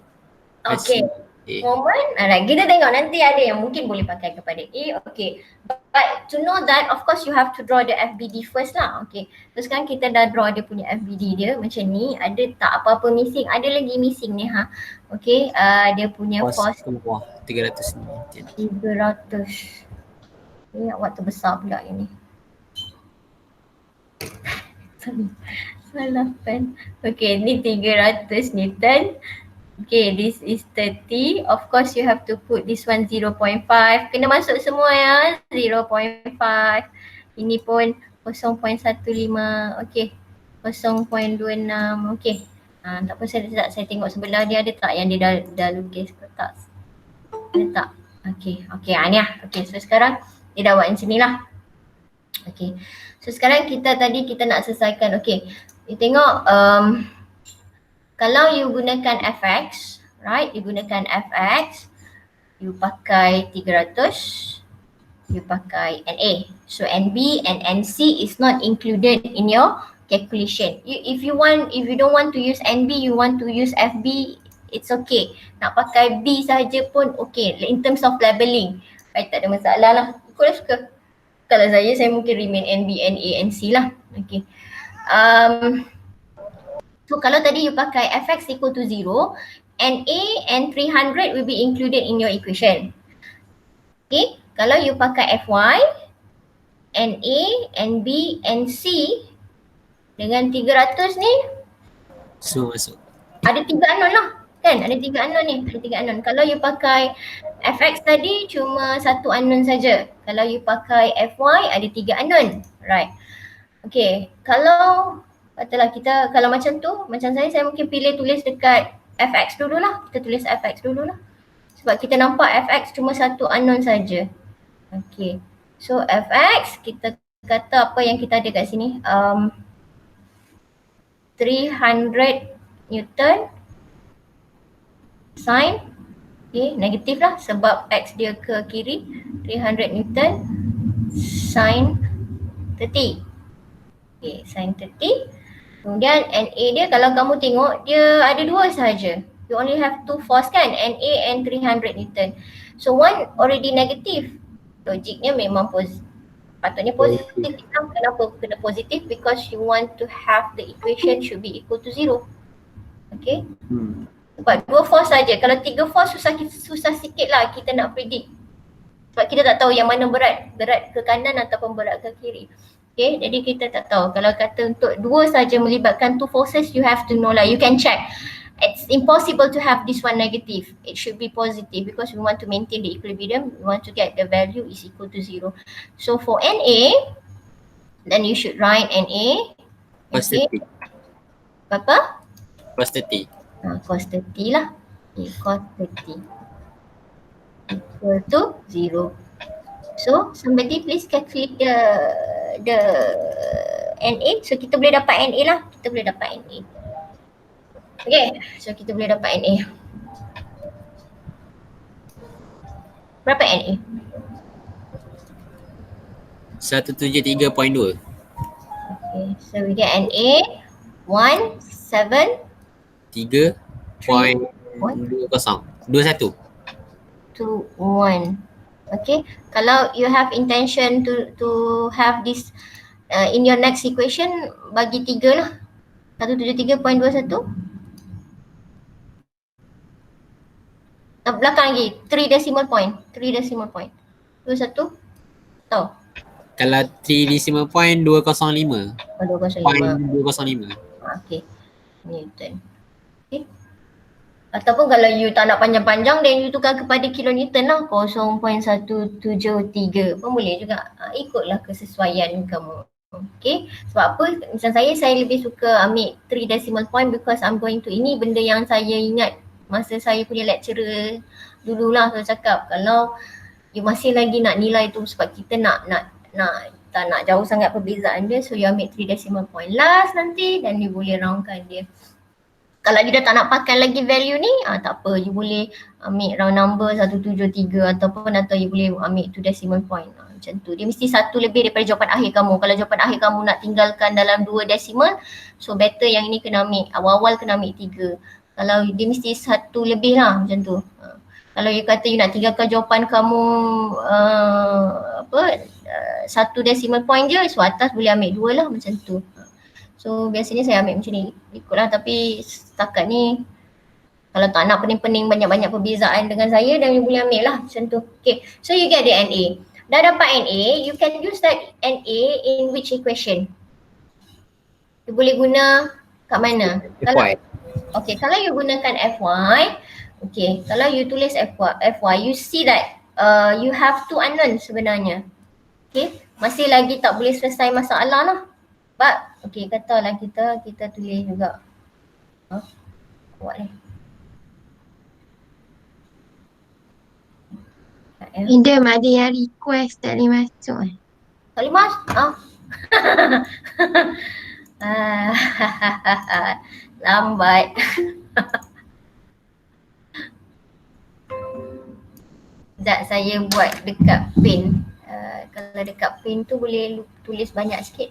Okay. A. Moment, alright, kita tengok nanti ada yang mungkin boleh pakai kepada A. Okay, but to know that of course you have to draw the FBD first lah. Okay, so sekarang kita dah draw dia punya FBD dia macam ni. Ada tak apa-apa missing? Ada lagi missing ni ha. Okay, dia punya force 300 ni. 300. Ni waktu besar pula ini. Salah pen. Okay, ni 300 Newton. Okay, this is 30. Of course you have to put this one 0.5. Kena masuk semua ya. 0.5. Ini pun 0.15. Okay. 0.26. Okay. Tak apa, saya tengok sebelah dia ada tak yang dia dah lukis ke tak. Ada tak? Okay. Okay, ni lah. Okay, so sekarang dia dah buat macam ni lah. Okay. So sekarang kita nak selesaikan. Okay. You tengok kalau you gunakan fx, right? You gunakan fx, you pakai 300, you pakai NA. So NB and NC is not included in your calculation. If you don't want to use NB, you want to use FB, it's okay. Nak pakai B saja pun okay in terms of labeling. Right, tak ada masalah lah. Ikutlah suka. Kalau saya mungkin remain NB, NA, NC lah. Okay. So kalau tadi you pakai fx equal to 0, NA and 300 will be included in your equation. Okay, kalau you pakai Fy, NA, NB, NC dengan 300 ni So masuk. ada 3 unknown lah kan, ada 3 unknown ni, ada 3 unknown. Kalau you pakai fx tadi cuma 1 unknown saja. Kalau you pakai Fy ada 3 unknown, right? Okay, kalau katalah kita, kalau macam tu, macam saya mungkin pilih tulis dekat fx dululah. Kita tulis fx dululah. Sebab kita nampak fx cuma 1 unknown saja. Okay. So fx, kita kata apa yang kita ada kat sini. 300 Newton sin. Okay, negatif lah sebab x dia ke kiri. 300 Newton sin 30. Okay, sin 30. Kemudian NA dia kalau kamu tengok dia ada 2 sahaja. You only have 2 force kan, NA and 300 Newton. So one already negative. Logiknya memang patutnya positif. Kenapa kena positif? Because you want to have the equation should be equal to 0. Okay. Sebab 2 force saja. Kalau 3 force susah sikit lah kita nak predict. Sebab kita tak tahu yang mana berat ke kanan ataupun berat ke kiri. Okay, jadi kita tak tahu. Kalau kata untuk 2 saja melibatkan 2 forces, you have to know lah. You can check. It's impossible to have this one negative. It should be positive because we want to maintain the equilibrium. We want to get the value is equal to 0. So for NA, then you should write NA. Cos Okay. 30. Berapa? Cos 30. Cos 30 lah. Okay, cos 30 equal to 0. So somebody please calculate the NA. So kita boleh dapat NA lah. Kita boleh dapat NA. Okay, so kita boleh dapat NA. Berapa NA? 173.2. Okay, so we get NA 17 3.20. 21. to 1. Okay, kalau you have intention to have this in your next equation, bagi 3 lah. 173.21. Belakang lagi, 3 decimal point. 3 decimal point. 21. Tahu? Kalau 3 decimal point 205. 205. 205. Okay. Newton. Okay. Ataupun kalau you tak nak panjang-panjang, then you tukar kepada kilonewton lah. 0.173 pun boleh juga. Ikutlah kesesuaian kamu. Okay. Sebab apa? Macam saya lebih suka ambil 3 decimal point because I'm going to, ini benda yang saya ingat masa saya punya lecturer dululah saya cakap. Kalau you masih lagi nak nilai tu sebab kita tak nak jauh sangat perbezaan dia, so you ambil 3 decimal point last nanti dan you boleh roundkan dia. Kalau you dah tak nak pakai lagi value ni, tak apa, you boleh ambil round number 173 ataupun you boleh ambil 2 decimal point. Macam tu. Dia mesti satu lebih daripada jawapan akhir kamu. Kalau jawapan akhir kamu nak tinggalkan dalam 2 decimal, so better yang ini kena ambil, awal-awal kena ambil 3. Kalau dia mesti satu lebih lah macam tu. Kalau you kata you nak tinggalkan jawapan kamu satu decimal point je, so atas boleh ambil 2 lah macam tu. So biasanya saya ambil macam ni, ikutlah, tapi setakat ni kalau tak nak pening-pening banyak-banyak perbezaan dengan saya, dan you boleh ambil lah macam tu. Okay, so you get the NA. Dah dapat NA, you can use that NA in which equation? You boleh guna kat mana? FY. Okay, kalau you gunakan FY, okay, kalau you tulis FY, you see that you have 2 unknown sebenarnya. Okay, masih lagi tak boleh selesai masalah lah. But, okay, katalah kita tulis juga. Buat ni. Idem ada yang request tak boleh masuk eh. Tak boleh masuk? Lambat. Sekejap saya buat dekat pen. Kalau dekat pen tu boleh tulis banyak sikit.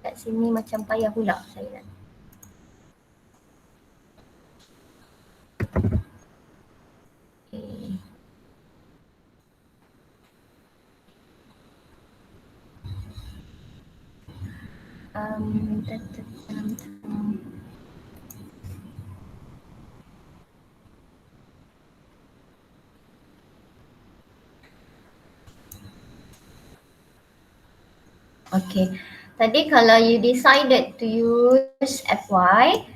Kat sini macam payah pula saya nak. Okay. Okay, tadi kalau you decided to use FY,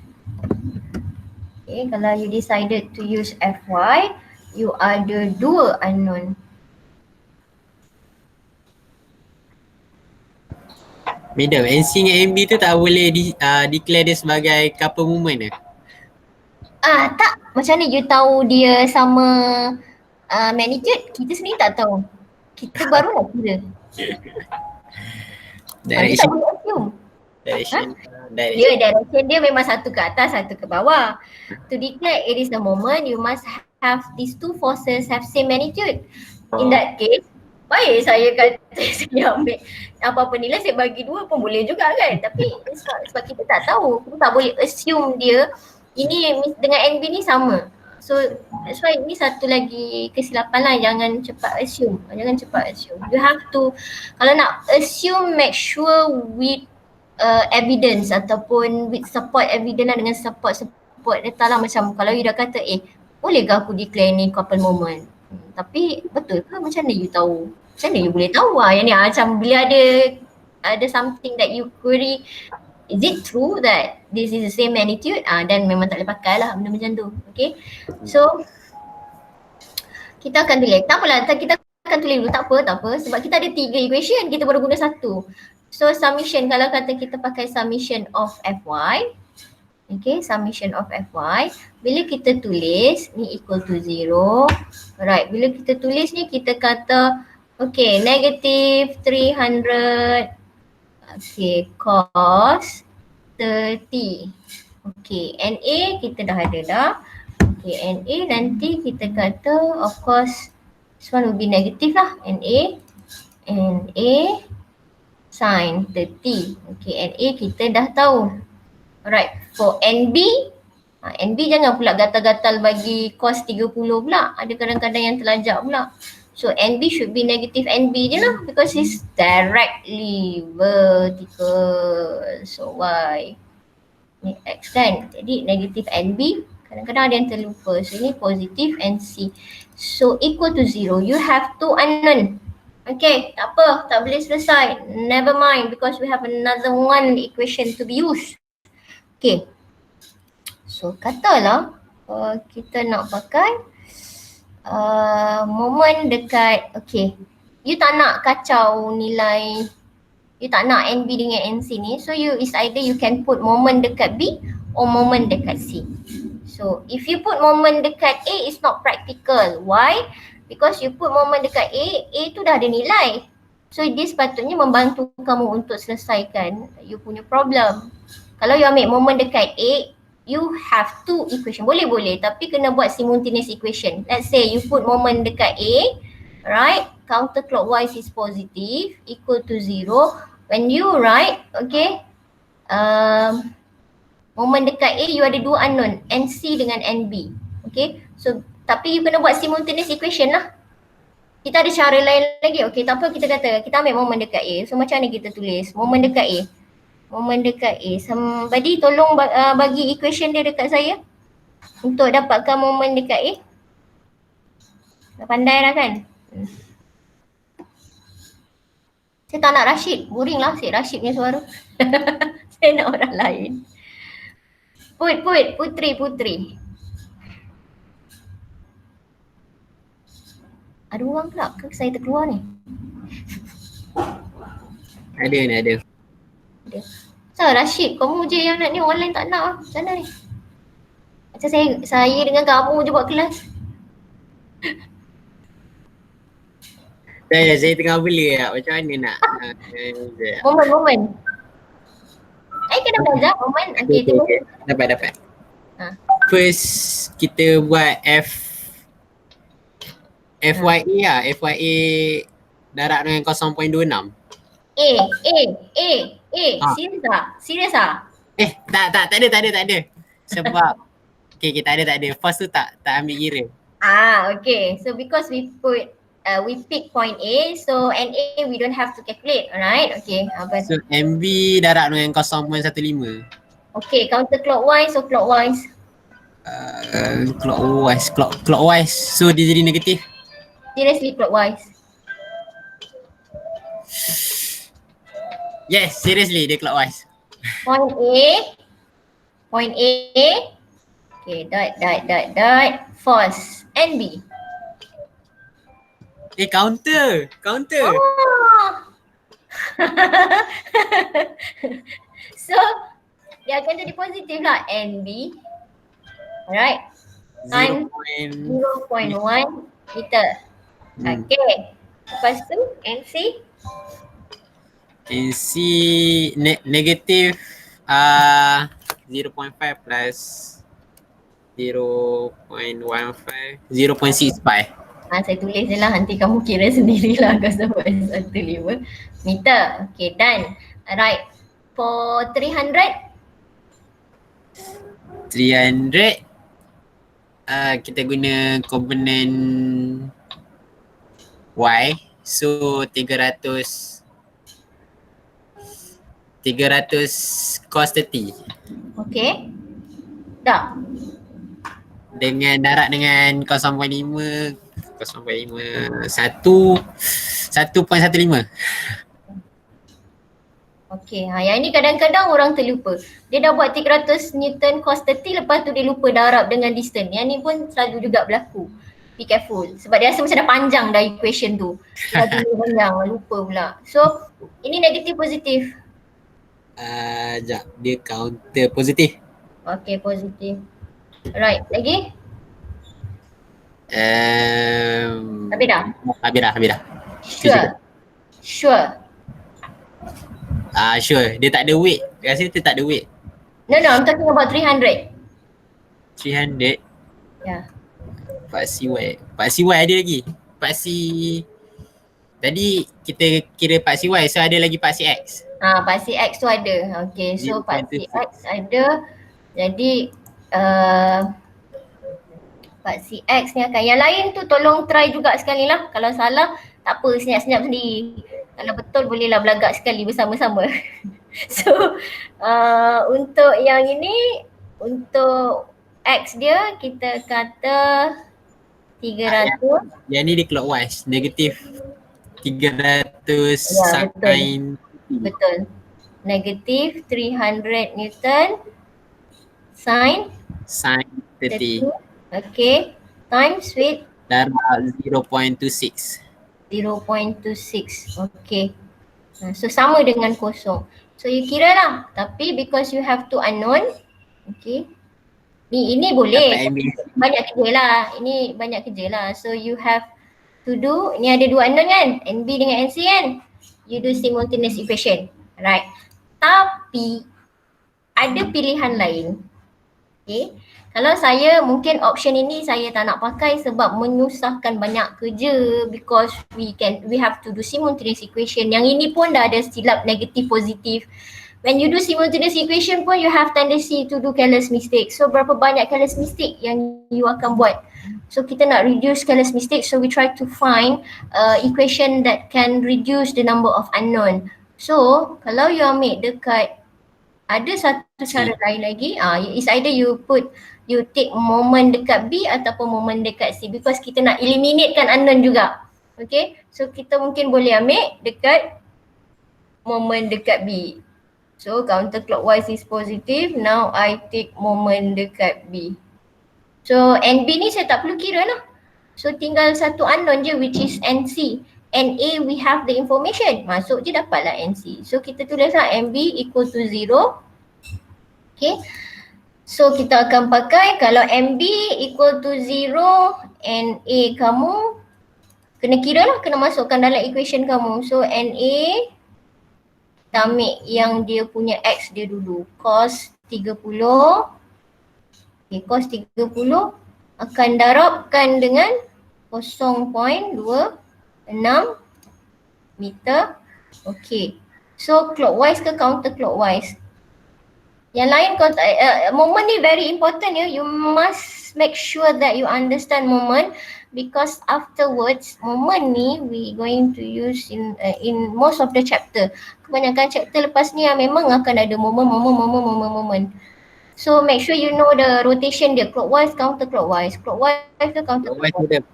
okay, kalau you decided to use FY, you ada 2 unknown. Madam, NC dengan MB tu tak boleh declare dia sebagai couple movement ke? Tak, macam mana you tahu dia sama magnitude? Kita sendiri tak tahu. Kita baru nak kira. Kita tak boleh assume. Direction. Direction dia memang satu ke atas, satu ke bawah. To declare it is the moment, you must have these 2 forces have same magnitude. In that case, baik saya kata saya ambil apa-apa nilai saya bagi 2 pun boleh juga kan. Tapi sebab kita tak tahu, kita tak boleh assume dia ini dengan NB ni sama. So that's why ini satu lagi kesilapan lah, jangan cepat assume. You have to, kalau nak assume, make sure with evidence ataupun with support evidence lah, dengan support data lah. Macam kalau you dah kata bolehkah aku declare ni couple moment, tapi betul ke, macam mana you tahu? Macam mana you boleh tahu yang ni macam bila ada something that you query, is it true that this is the same magnitude? Dan memang tak boleh pakai lah benda macam tu. Okay, so kita akan tulis, tak apalah, kita akan tulis dulu, tak apa sebab kita ada 3 equation, kita baru guna 1. So summation, kalau kata kita pakai summation of FY, okay, summation of FY, bila kita tulis ni equal to 0, right, bila kita tulis ni kita kata okay, negative 300, okay, cos 30. Okay, NA kita dah ada dah. Okay, NA nanti kita kata, of course this one will be negative lah, NA sin 30. Okay, NA kita dah tahu. Alright, for NB, NB jangan pula gatal-gatal bagi cos 30 pula. Ada kadang-kadang yang terlajak pula. So NB should be negative NB je lah, because it's directly vertical. So Y ni X kan, jadi negative NB. Kadang-kadang ada yang terlupa. So ini positive NC. So equal to 0. You have 2 unknown. Okay, tak apa, tak boleh selesai. Never mind, because we have another one equation to be used. Okay, so katalah kita nak pakai moment dekat, okay, you tak nak kacau nilai, you tak nak NB dengan NC ni, so is either you can put moment dekat B or moment dekat C. So if you put moment dekat A, it's not practical. Why? Because you put moment dekat A tu dah ada nilai. So dia sepatutnya membantu kamu untuk selesaikan you punya problem. Kalau you ambil moment dekat A, you have two equation. Boleh, tapi kena buat simultaneous equation. Let's say you put moment dekat A, right? Counterclockwise is positive, equal to 0. When you write, okay, moment dekat A you ada dua unknown, NC dengan NB. Okay, so tapi you kena buat simultaneous equation lah. Kita ada cara lain lagi. Okay, tak apa, kita kata kita ambil moment dekat A. So macam mana kita tulis moment dekat A? Moment dekat A. Somebody tolong bagi equation dia dekat saya untuk dapatkan moment dekat A. Dah pandai dah kan? Saya tak nak Rashid. Boring lah Cik Rashid punya suara. Saya nak orang lain. Putri. Ada orang pula ke saya terkeluar ni? Ada. So Rashid, kamu je yang nak ni, orang lain tak nak lah. Macam mana ni? Macam saya dengan kamu je buat kelas. Saya tengah bela lah. Macam mana nak Moment. Kena belajar moment. Okay, tu. Dapat. Ha. First kita buat FYA lah. FYA darab dengan 0.26. Serius ah? Tak ada. Sebab okay, tak ada. First tu tak ambil kira. Okay. So because we pick point A, so NA we don't have to calculate, alright? Okay. So MB darab dengan 0.15. Okay, counterclockwise or clockwise? Clockwise. So dia jadi negatif. Seriously clockwise. Yes, seriously dia clockwise. Point A. Okay, dot. False. NB. Counter. Oh. So dia akan jadi positif lah, NB. Alright. Time 0.1 meter. Okay. Lepas tu NC. NC negatif 0.5 plus 0.15 0.65. Saya tulis je lah, nanti kamu kira sendirilah 0.15 meter. Okay, done. Alright. For 300 kita guna komponen Y. So 300 cos 30. Okay. Dah. Dengan darab dengan 0.5 1.15. Okay, yang ni kadang-kadang orang terlupa. Dia dah buat 300 Newton cos 30, lepas tu dia lupa darab dengan distance. Yang ni pun selalu juga berlaku. Be careful. Sebab dia rasa macam dah panjang dah equation tu. Selalu panjang, lupa pula. So, ini negatif positif. Sekejap, dia counter positif. Okay, positif. Right, lagi? Habis dah? Habis dah. Sure. Sure. Dia tak ada weight. Rasa dia tak ada weight. No, I'm talking about 300. 300. Ya. Pak CY ada lagi. Pak C. Tadi kita kira Pak CY, so ada lagi Pak CX. Pak CX tu ada. Okay, so Pak CX ada. Jadi Pak CX ni akan. Yang lain tu tolong try juga sekali lah. Kalau salah tak apa, senyap-senyap sendiri. Kalau betul bolehlah belagak sekali bersama-sama. So untuk yang ini, untuk X dia kita kata 300. Yang ni dia clockwise, negatif 300 sin. Betul. Negatif 300 Newton sin 30. Okay. Times with darab 0.26. 0.26. Okay. So sama dengan kosong. So you kira lah. Tapi because you have two unknown. Okay. Ini boleh. Banyak kerja lah. Ini banyak kerja lah. So you have to do. Ni ada dua unknown kan. NB dengan NC kan. You do simultaneous equation. Right. Tapi ada pilihan lain Okay. Kalau saya mungkin option ini saya tak nak pakai sebab menyusahkan banyak kerja because we have to do simultaneous equation. Yang ini pun dah ada silap negatif positif. When you do simultaneous equation pun you have tendency to do careless mistake. So berapa banyak careless mistake yang you akan buat. So kita nak reduce careless mistake, so we try to find equation that can reduce the number of unknown. So kalau you ambil dekat, ada satu cara lain lagi, is either you take moment dekat B ataupun moment dekat C because kita nak eliminate kan unknown juga. Okay, so kita mungkin boleh ambil dekat moment dekat B. So counterclockwise is positive, now I take moment dekat B. So NB ni saya tak perlu kira lah. So tinggal satu unknown je which is NC. NA we have the information, masuk je dapatlah NC. So kita tulislah NB equal to 0. Okay. So kita akan pakai kalau NB equal to 0, NA kamu kena kira lah, kena masukkan dalam equation kamu. So NA kita ambil yang dia punya X dia dulu, cos 30. Okay, cos 30 akan darabkan dengan 0.26 meter. Okay. So clockwise ke counterclockwise? Yang lain moment ni very important ya. You must make sure that you understand moment because afterwards moment ni we going to use in most of the chapter. Kebanyakan chapter lepas ni memang akan ada moment. So make sure you know the rotation dia, clockwise, counterclockwise, clockwise ke counterclockwise.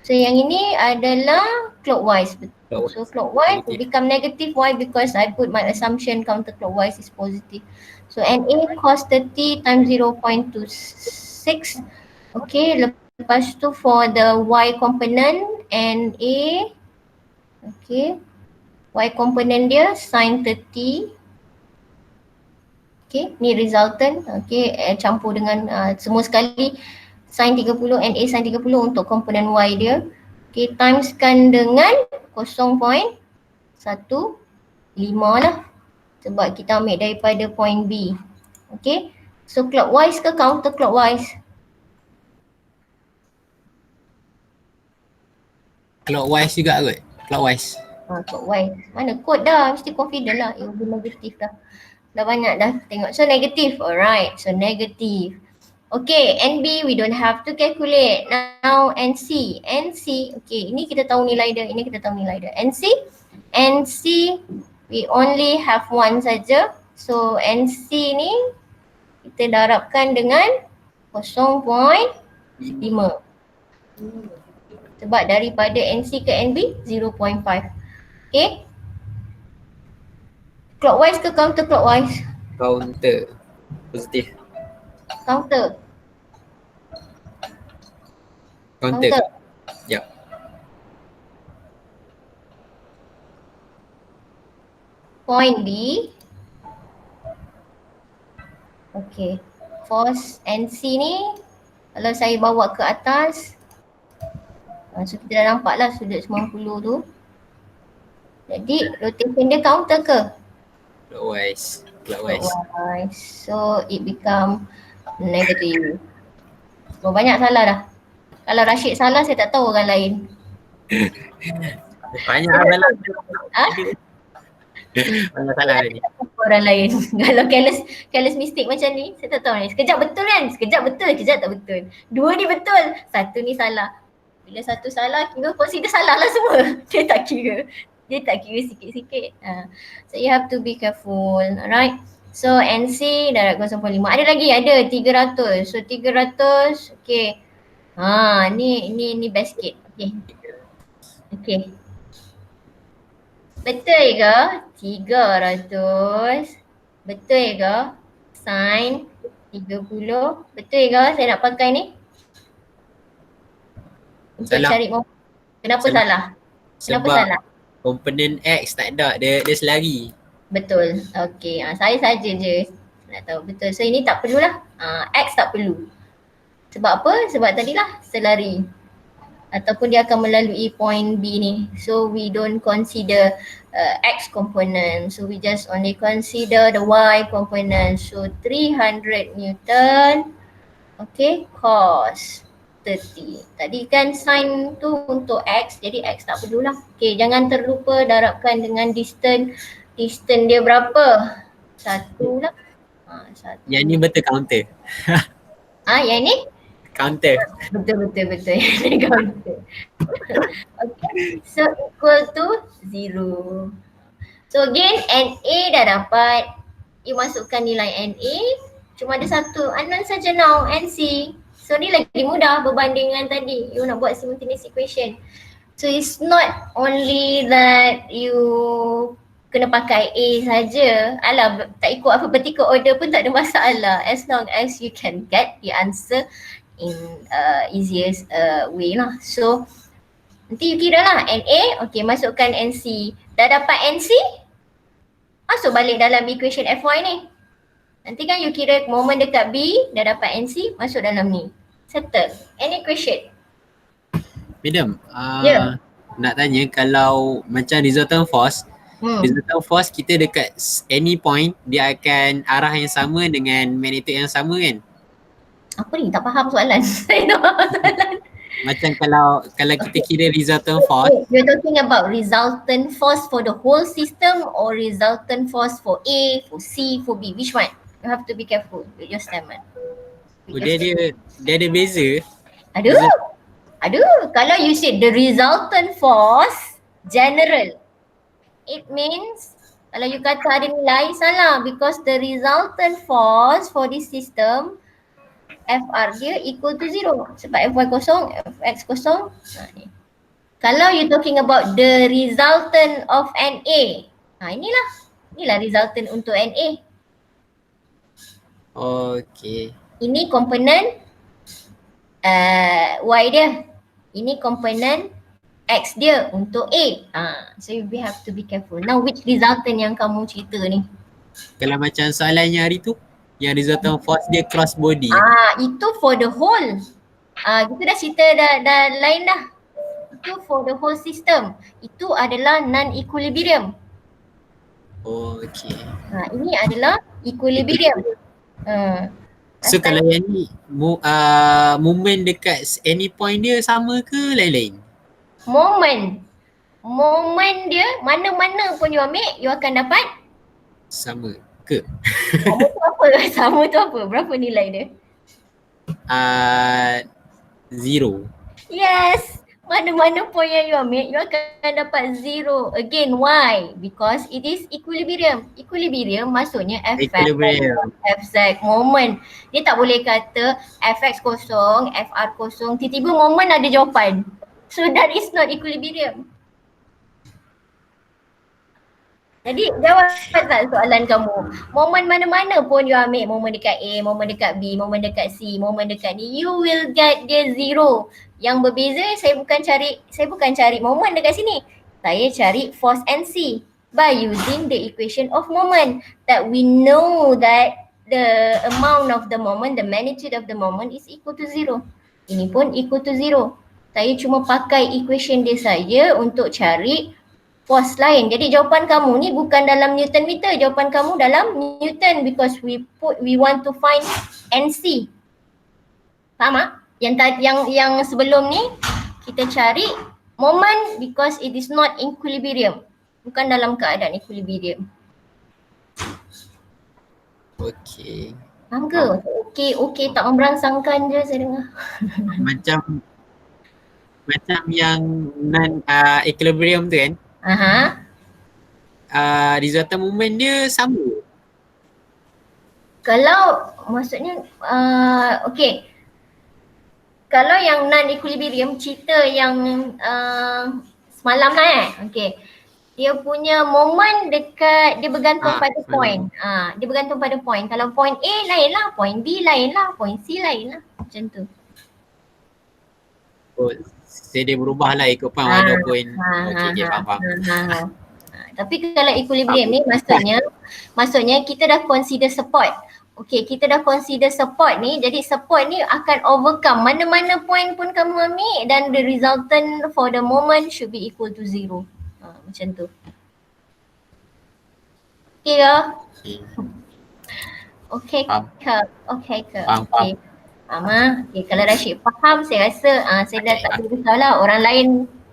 So yang ini adalah clockwise. So clockwise will become negative. Why? Because I put my assumption counterclockwise is positive. So NA cos 30 times 0.26. Okay, lepas tu for the Y component NA, okay, Y component dia sin 30. Okay, ni resultant. Okay, campur dengan semua sekali sin 30, NA sin 30 untuk komponen Y dia. Okay, timeskan dengan 0.15 lah. Sebab kita ambil daripada point B. Okay, so clockwise ke counterclockwise? Clockwise juga kot. Clockwise. Clockwise. Mana code dah, mesti confident lah. It will be negative dah. Dah banyak dah tengok. So negative, alright. So negative. Okay, NB we don't have to calculate. Now NC. NC, okay, ini kita tahu nilai dia, ini kita tahu nilai dia. NC we only have one saja. So NC ni kita darabkan dengan 0.5. Sebab daripada NC ke NB 0.5. Okay. Clockwise ke counterclockwise? Counter. Positif. Counter. Counter. Yep. Point B. Okay. Force NC ni kalau saya bawa ke atas, so kita dah nampak lah sudut 90 tu. Jadi rotation dia counter ke? Clockwise. Clockwise. So it become negative. So banyak salah dah. Kalau Rashid salah saya tak tahu orang lain. Banyak salah. Banyak salah ni. Orang lain. Kalau careless mistake macam ni, saya tak tahu ni. Sekejap betul kan? Sekejap betul, sekejap tak betul. Dua ni betul, satu ni salah. Bila satu salah, kira consider salah lah semua. Dia tak kira. Dia tak kira sikit-sikit. So you have to be careful. Alright. So NC darab 0.5. Ada lagi? Ada 300. So 300, okay. Ni best sikit. Okay. Okay. Betul ke? 300. Betul ke? Sin 30. Betul ke saya nak pakai ni? Untuk Salah. cari kenapa salah? Kenapa Sebab salah? komponen X tak ada, dia selari. Betul. Okay. Saya saja je nak tahu betul. So ini tak perlulah. X tak perlu. Sebab apa? Sebab tadilah selari. Ataupun dia akan melalui point B ni. So we don't consider X component. So we just only consider the Y component. So 300 Newton, okay, cos 30. Tadi kan sin tu untuk X, jadi X tak perlulah. Okay, jangan terlupa darabkan dengan distance. Distance dia berapa? 1 lah. 1. Yang ni betul counter. Yang ni? Counter. Betul. Ini counter. Okay, so equal to 0. So again, NA dah dapat. You masukkan nilai NA. Cuma ada satu unknown saja now, NC. So ni lagi mudah berbanding dengan tadi. You nak buat simultaneous equation. So it's not only that you kena pakai A saja. Alah, tak ikut alphabetical order pun tak ada masalah. As long as you can get the answer in easiest way lah. So nanti you kira lah NA, okay, masukkan NC. Dah dapat NC, masuk balik dalam equation FY ni. Nanti kan you kira moment dekat B, dah dapat NC, masuk dalam ni. Settle. Any question? Madam, Ya. nak tanya kalau macam resultant force, resultant force kita dekat any point dia akan arah yang sama dengan magnitude yang sama kan? Apa ni? Tak faham soalan. Saya tak faham soalan. Macam kalau kita kira resultant force, You're talking about resultant force for the whole system or resultant force for A, for C, for B? Which one? You have to be careful with your statement. dia ada beza. Aduh, kalau you say the resultant force general, it means kalau you kata ada nilai, salah, because the resultant force for this system FR dia equal to 0 sebab Fy kosong, Fx kosong. Ni. Kalau you talking about the resultant of NA, inilah resultant untuk NA. Okay. Ini komponen Y dia. Ini komponen X dia untuk A. So you have to be careful. Now which resultant yang kamu cerita ni? Kalau macam soalannya hari tu, yang resultant force dia cross body. Itu for the whole. Kita dah cerita dah lain dah. Itu for the whole system. Itu adalah non-equilibrium. Okay. Ini adalah equilibrium. So kalau yang ni moment dekat any point dia sama ke lain-lain? Moment dia mana-mana pun you ambil, you akan dapat Sama ke? sama tu apa? Sama tu apa? Berapa nilai dia? 0. Yes. Mana-mana pun yang you ambil, you akan dapat 0. Again, why? Because it is equilibrium. Equilibrium maksudnya Fz moment. Dia tak boleh kata Fx kosong, Fr kosong, tiba-tiba moment ada jawapan. So that is not equilibrium. Jadi jawab tak soalan kamu. Moment mana-mana pun you ambil, moment dekat A, moment dekat B, moment dekat C, moment dekat ni, you will get dia 0. Yang berbeza saya bukan cari moment dekat sini. Saya cari force NC by using the equation of moment that we know that the amount of the moment, the magnitude of the moment is equal to 0. Ini pun equal to 0. Saya cuma pakai equation dia saja untuk cari force lain. Jadi jawapan kamu ni bukan dalam Newton meter, jawapan kamu dalam Newton because we want to find NC. Faham tak? Yang sebelum ni kita cari moment because it is not equilibrium. Bukan dalam keadaan equilibrium. Okay. Faham ke? Okay tak memberangsangkan je saya dengar. Macam yang non equilibrium tu kan? Resultant moment dia sama. Kalau maksudnya okay. Kalau yang non-equilibrium, cerita yang semalam lah okay. Dia punya moment dekat, dia bergantung pada point. Dia bergantung pada point. Kalau point A lain lah, point B lain lah, point C lain lah. Macam tu. Dia berubah lah ikut point walaupun okay, faham. Tapi kalau equilibrium ni maksudnya kita dah consider support. Okay, kita dah consider support ni, jadi support ni akan overcome mana-mana point pun kamu ambil dan the resultant for the moment should be equal to 0. Macam tu. Okay ke? Okay. Okay Faham. ke? Okay ke? Faham, Okay. Faham ah? Okay, kalau Rashid faham saya rasa saya dah tak ada masalah. Orang lain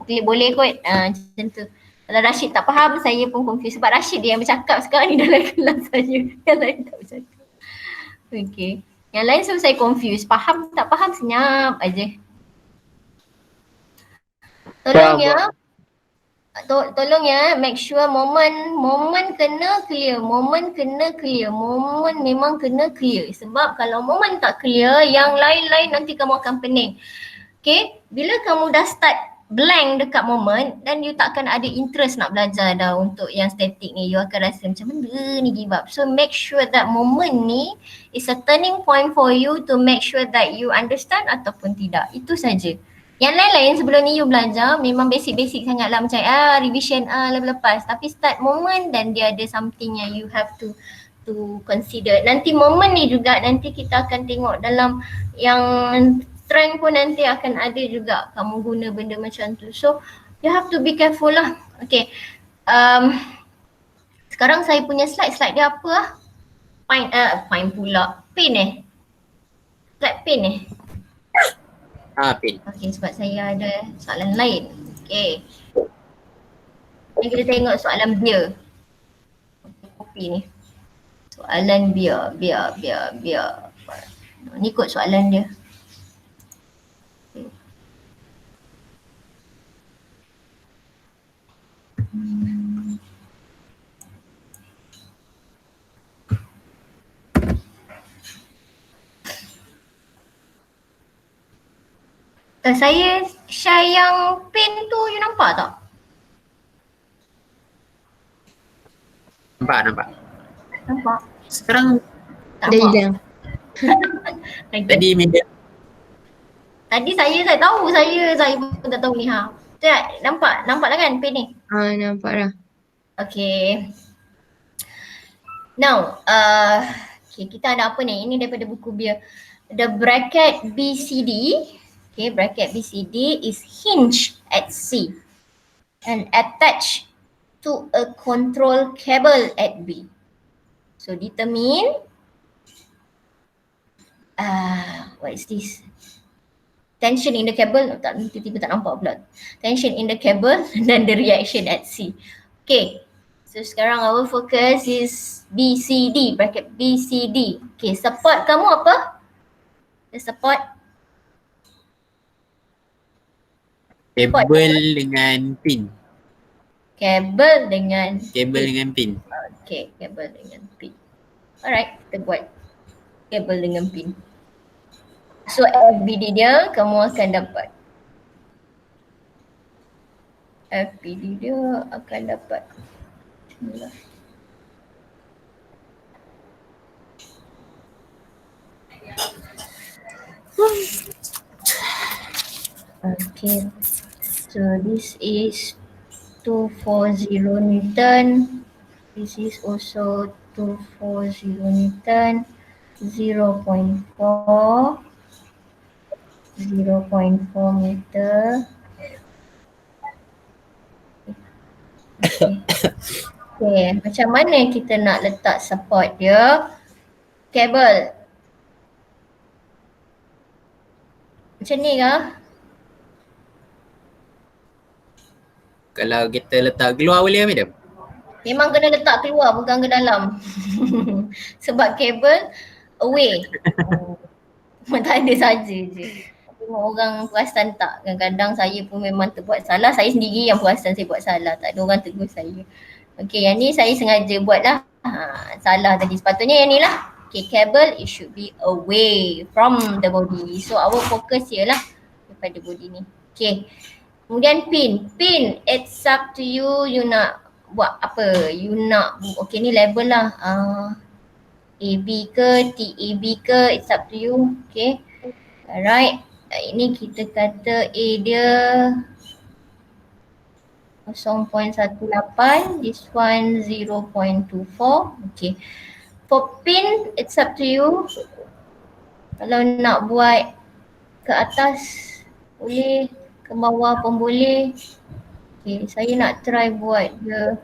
boleh kot macam tu. Kalau Rashid tak faham, saya pun confused sebab Rashid dia yang bercakap sekarang ni dalam kelas saya. Yang lain tak bercakap. Okay. Yang lain semua saya confused. Faham tak faham senyap aja. Tolong Faham, ya. faham. Tolong ya, make sure momen kena clear, momen memang kena clear. Sebab kalau momen tak clear, yang lain-lain nanti kamu akan pening. Okay, bila kamu dah start blank dekat momen, dan you takkan ada interest nak belajar dah untuk yang static ni. You akan rasa macam mana ni, give up. So make sure that moment ni is a turning point for you to make sure that you understand ataupun tidak. Itu saja. Yang lain-lain sebelum ni you belajar memang basic-basic sangat lah, macam revision lepas. Tapi start moment dan dia ada something yang you have to consider. Nanti moment ni juga nanti kita akan tengok dalam yang strength pun nanti akan ada juga kamu guna benda macam tu. So you have to be careful lah. Okay. Sekarang saya punya slide dia apa lah? Fine pula. Pin Slide pin Pin. Okay, sebab saya ada soalan lain. Okay. Ni kita tengok soalan beer. Kopi ni. Soalan beer. Ni kot soalan dia. Saya share yang pin tu, you nampak tak? Nampak. Nampak? Sekarang Tak Dah nampak? hilang. Okay. tadi media Tadi saya tahu, saya pun tak tahu ni ha. Tak, nampak dah kan pin ni? Nampak dah. Okay. Now, okay, kita ada apa ni? Ini daripada buku Beer. The bracket BCD, okay, bracket BCD is hinged at C and attached to a control cable at B. So determine, what is this? Tension in the cable, tiba-tiba tak nampak pula. Tension in the cable dan the reaction at C. Okay, so sekarang our focus is BCD, bracket BCD. Okay, support kamu apa? The support? kabel dengan pin. Kabel dengan Pin. Okay, kabel dengan pin. Alright, kita buat kabel dengan pin. So FBD dia kamu akan dapat. FBD dia akan dapat. Bismillah. Okay, so this is 240 Newton. This is also 240 Newton. 0.4 meter. Okay, macam mana kita nak letak support dia? Kabel. Macam ni ke? Kalau kita letak keluar boleh kan madam? Memang kena letak keluar, bukan ke dalam. Sebab kabel away. Tak ada saja je. Tengok orang perasan tak. Kadang-kadang saya pun memang terbuat salah. Saya sendiri yang perasan saya buat salah. Tak ada orang tegur saya. Okay, yang ni saya sengaja buat lah. Salah tadi. Sepatutnya yang ni lah. Okay, cable it should be away from the body. So our focus here lah daripada body ni. Okay. Kemudian pin. Pin, it's up to you. You nak buat apa? You nak, okay ni label lah. AB ke, TAB ke, it's up to you. Okay. Alright. Ini kita kata A dia 0.18. This one 0.24. Okay. For pin, it's up to you. Kalau nak buat ke atas boleh, ke bawah pun boleh. Okay, saya nak try buat dia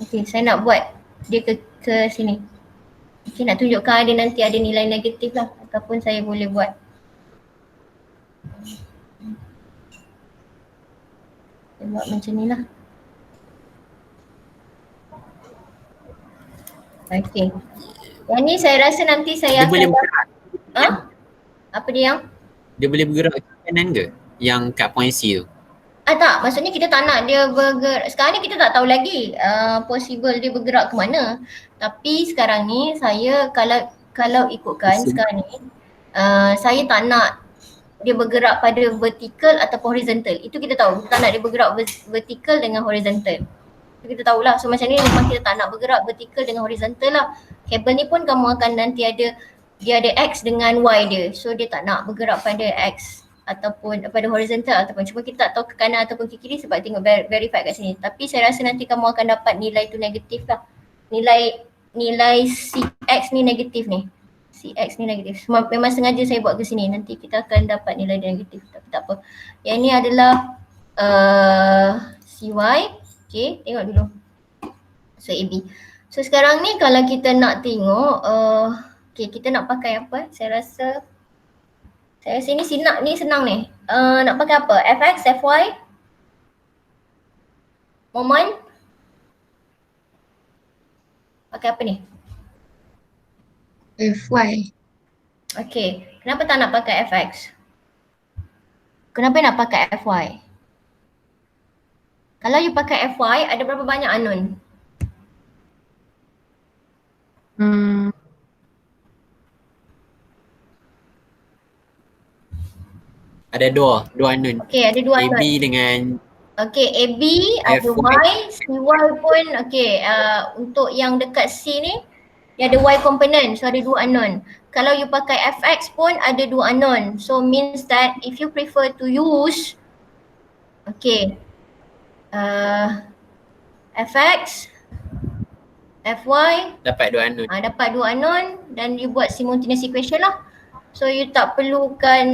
Okay, saya nak buat dia ke sini. Okay, nak tunjukkan ada nanti ada nilai negatif lah, ataupun saya boleh buat. Saya buat macam ni lah. Okay. Yang ni saya rasa nanti saya Dia boleh bergerak. Apa dia yang? Dia boleh bergerak ke kanan ke? Yang kat point C tu. Tak, maksudnya kita tak nak dia bergerak. Sekarang ni kita tak tahu lagi possible dia bergerak ke mana. Tapi sekarang ni saya kalau ikutkan sekarang ni saya tak nak dia bergerak pada vertical ataupun horizontal. Itu kita tahu. Kita tak nak dia bergerak vertical dengan horizontal. Itu kita tahulah. So macam ni memang kita tak nak bergerak vertical dengan horizontal lah. Kabel ni pun kamu akan nanti dia ada X dengan Y dia. So dia tak nak bergerak pada X ataupun pada horizontal ataupun cuma kita tak tahu ke kanan ataupun ke kiri sebab tengok verify kat sini. Tapi saya rasa nanti kamu akan dapat nilai tu negatif lah. Nilai CX ni negatif ni. CX ni negatif. Memang sengaja saya buat ke sini. Nanti kita akan dapat nilai dia negatif. Tapi tak apa. Yang ni adalah CY. Okay, tengok dulu. So AB. So sekarang ni kalau kita nak tengok okay, kita nak pakai apa? Saya rasa ni senang ni. Nak pakai apa? FX, FY? Moment? Pakai apa ni? FY. Okay, kenapa tak nak pakai FX? Kenapa nak pakai FY? Kalau you pakai FY, ada berapa banyak unknown? Ada dua unknown. Okay, ada dua unknown. AB dengan Okay, AB ada Y, CY pun okay. Untuk yang dekat C ni, dia ada Y component, so ada dua unknown. Kalau you pakai FX pun ada dua unknown. So means that if you prefer to use okay FX, FY dapat dua unknown. dapat dua unknown dan you buat simultaneous equation lah. So you tak perlukan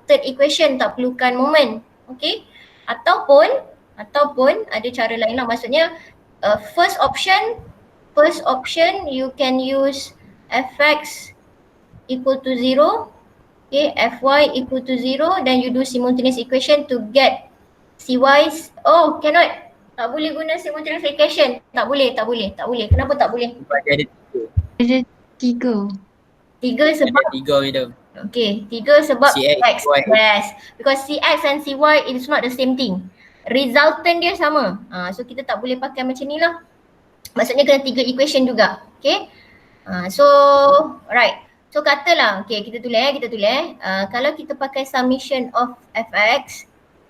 third equation, tak perlukan moment. Okay. Ataupun ada cara lain lah. Maksudnya first option you can use FX equal to 0, okay, FY equal to 0, then you do simultaneous equation to get CY. Oh, cannot. Tak boleh guna simultaneous equation. Tak boleh. Kenapa tak boleh? Sebab dia ada tiga. Ada tiga. Tiga sebab Ada tiga madam. okay, tiga sebab CX, CX. Y. Yes. Because CX and CY it is not the same thing. Resultant dia sama. So kita tak boleh pakai macam ni lah. Maksudnya kena tiga equation juga. Okay. So right. So katalah, okay kita tulis. Kalau kita pakai summation of fx.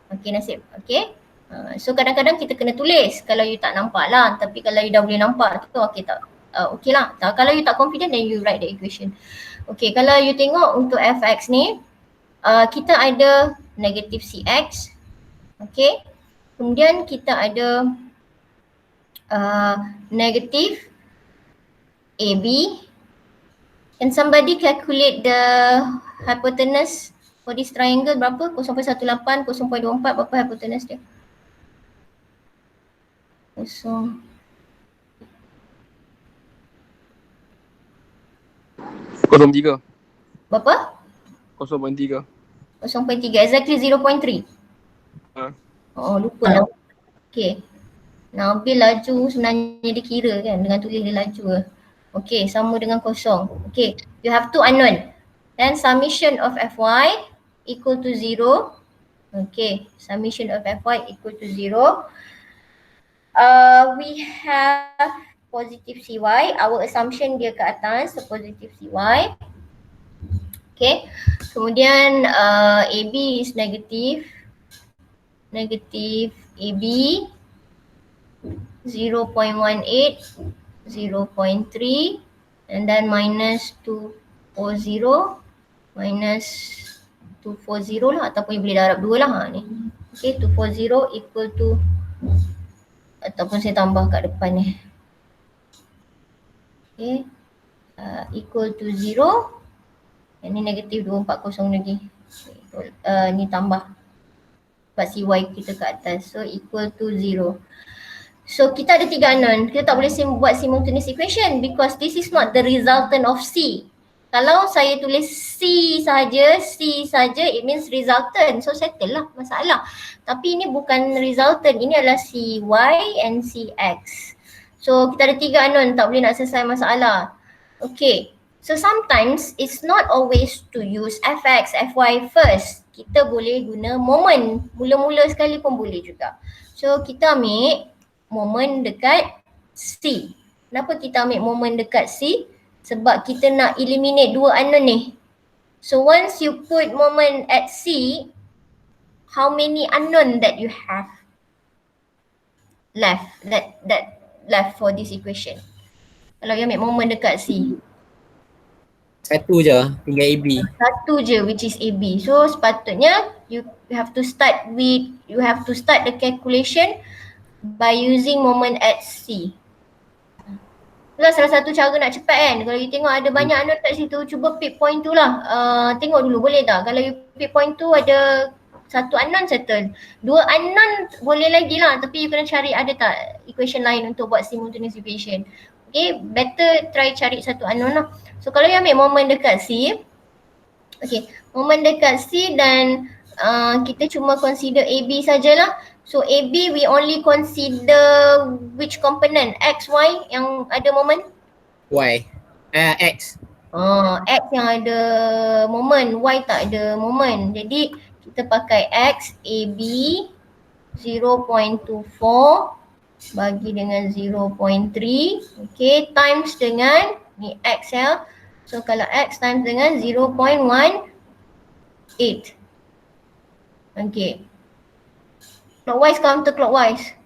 Okay Nasib. Okay. So kadang-kadang kita kena tulis kalau you tak nampak lah. Tapi kalau you dah boleh nampak tu okay tak. Okay lah. Kalau you tak confident then you write the equation. Okay, kalau you tengok untuk fx ni kita ada negative cx. Okay. Kemudian kita ada negative ab. Can somebody calculate the hypotenuse for this triangle berapa? 0.18, 0.24, berapa hypotenuse dia? 0.3. Berapa? 0.3. 0.3, exactly 0.3. Oh lupa lah. Okay. Nabil laju sebenarnya dia kira kan dengan tulis dia laju ke. Okay, sama dengan kosong. Okay, you have two unknown. Then summation of Fy equal to 0. Okay, summation of Fy equal to 0. We have positive Cy. Our assumption dia ke atas, so positive Cy. Okay, kemudian AB is negative. Negative AB 0.18, 0.3 and then minus 240 minus 240 lah ataupun you boleh darab 2 lah ni. Okay, 240 equal to ataupun saya tambah kat depan ni. Okay, equal to 0. Yang ni negatif 240 lagi. Ni tambah. sebab CY kita kat atas. So equal to 0. So kita ada 3 unknown. Kita tak boleh buat simultaneous equation because this is not the resultant of C. Kalau saya tulis C saja, it means resultant. So settle lah masalah. Tapi ini bukan resultant, ini adalah CY and CX. So kita ada 3 unknown, tak boleh nak selesai masalah. Okay, so sometimes it's not always to use fx, fy first. Kita boleh guna moment, mula-mula sekali pun boleh juga. So kita ambil moment dekat C. Kenapa kita ambil moment dekat C? Sebab kita nak eliminate 2 unknown ni. So once you put moment at C, how many unknown that you have left, that left for this equation? Kalau you ambil moment dekat C. Satu je, tinggal AB. Satu je, which is AB. So sepatutnya you have to start the calculation by using moment at C. Itulah salah satu cara nak cepat kan. Kalau you tengok ada banyak unknown kat situ, cuba pick point tu lah. Tengok dulu boleh tak? Kalau you pick point tu ada satu unknown settle. 2 unknown boleh lagi lah, tapi you kena cari ada tak equation lain untuk buat simultaneous equation. Okay, better try cari satu unknown lah. So kalau you ambil moment dekat C, okay, moment dekat C dan kita cuma consider AB sajalah. So AB we only consider which component? X, Y yang ada moment? Y. X. X yang ada moment, Y tak ada moment. Jadi kita pakai X, AB 0.24 bagi dengan 0.3, okay, times dengan ni X ya. So kalau X times dengan 0.18. Okay. Clockwise, counterclockwise.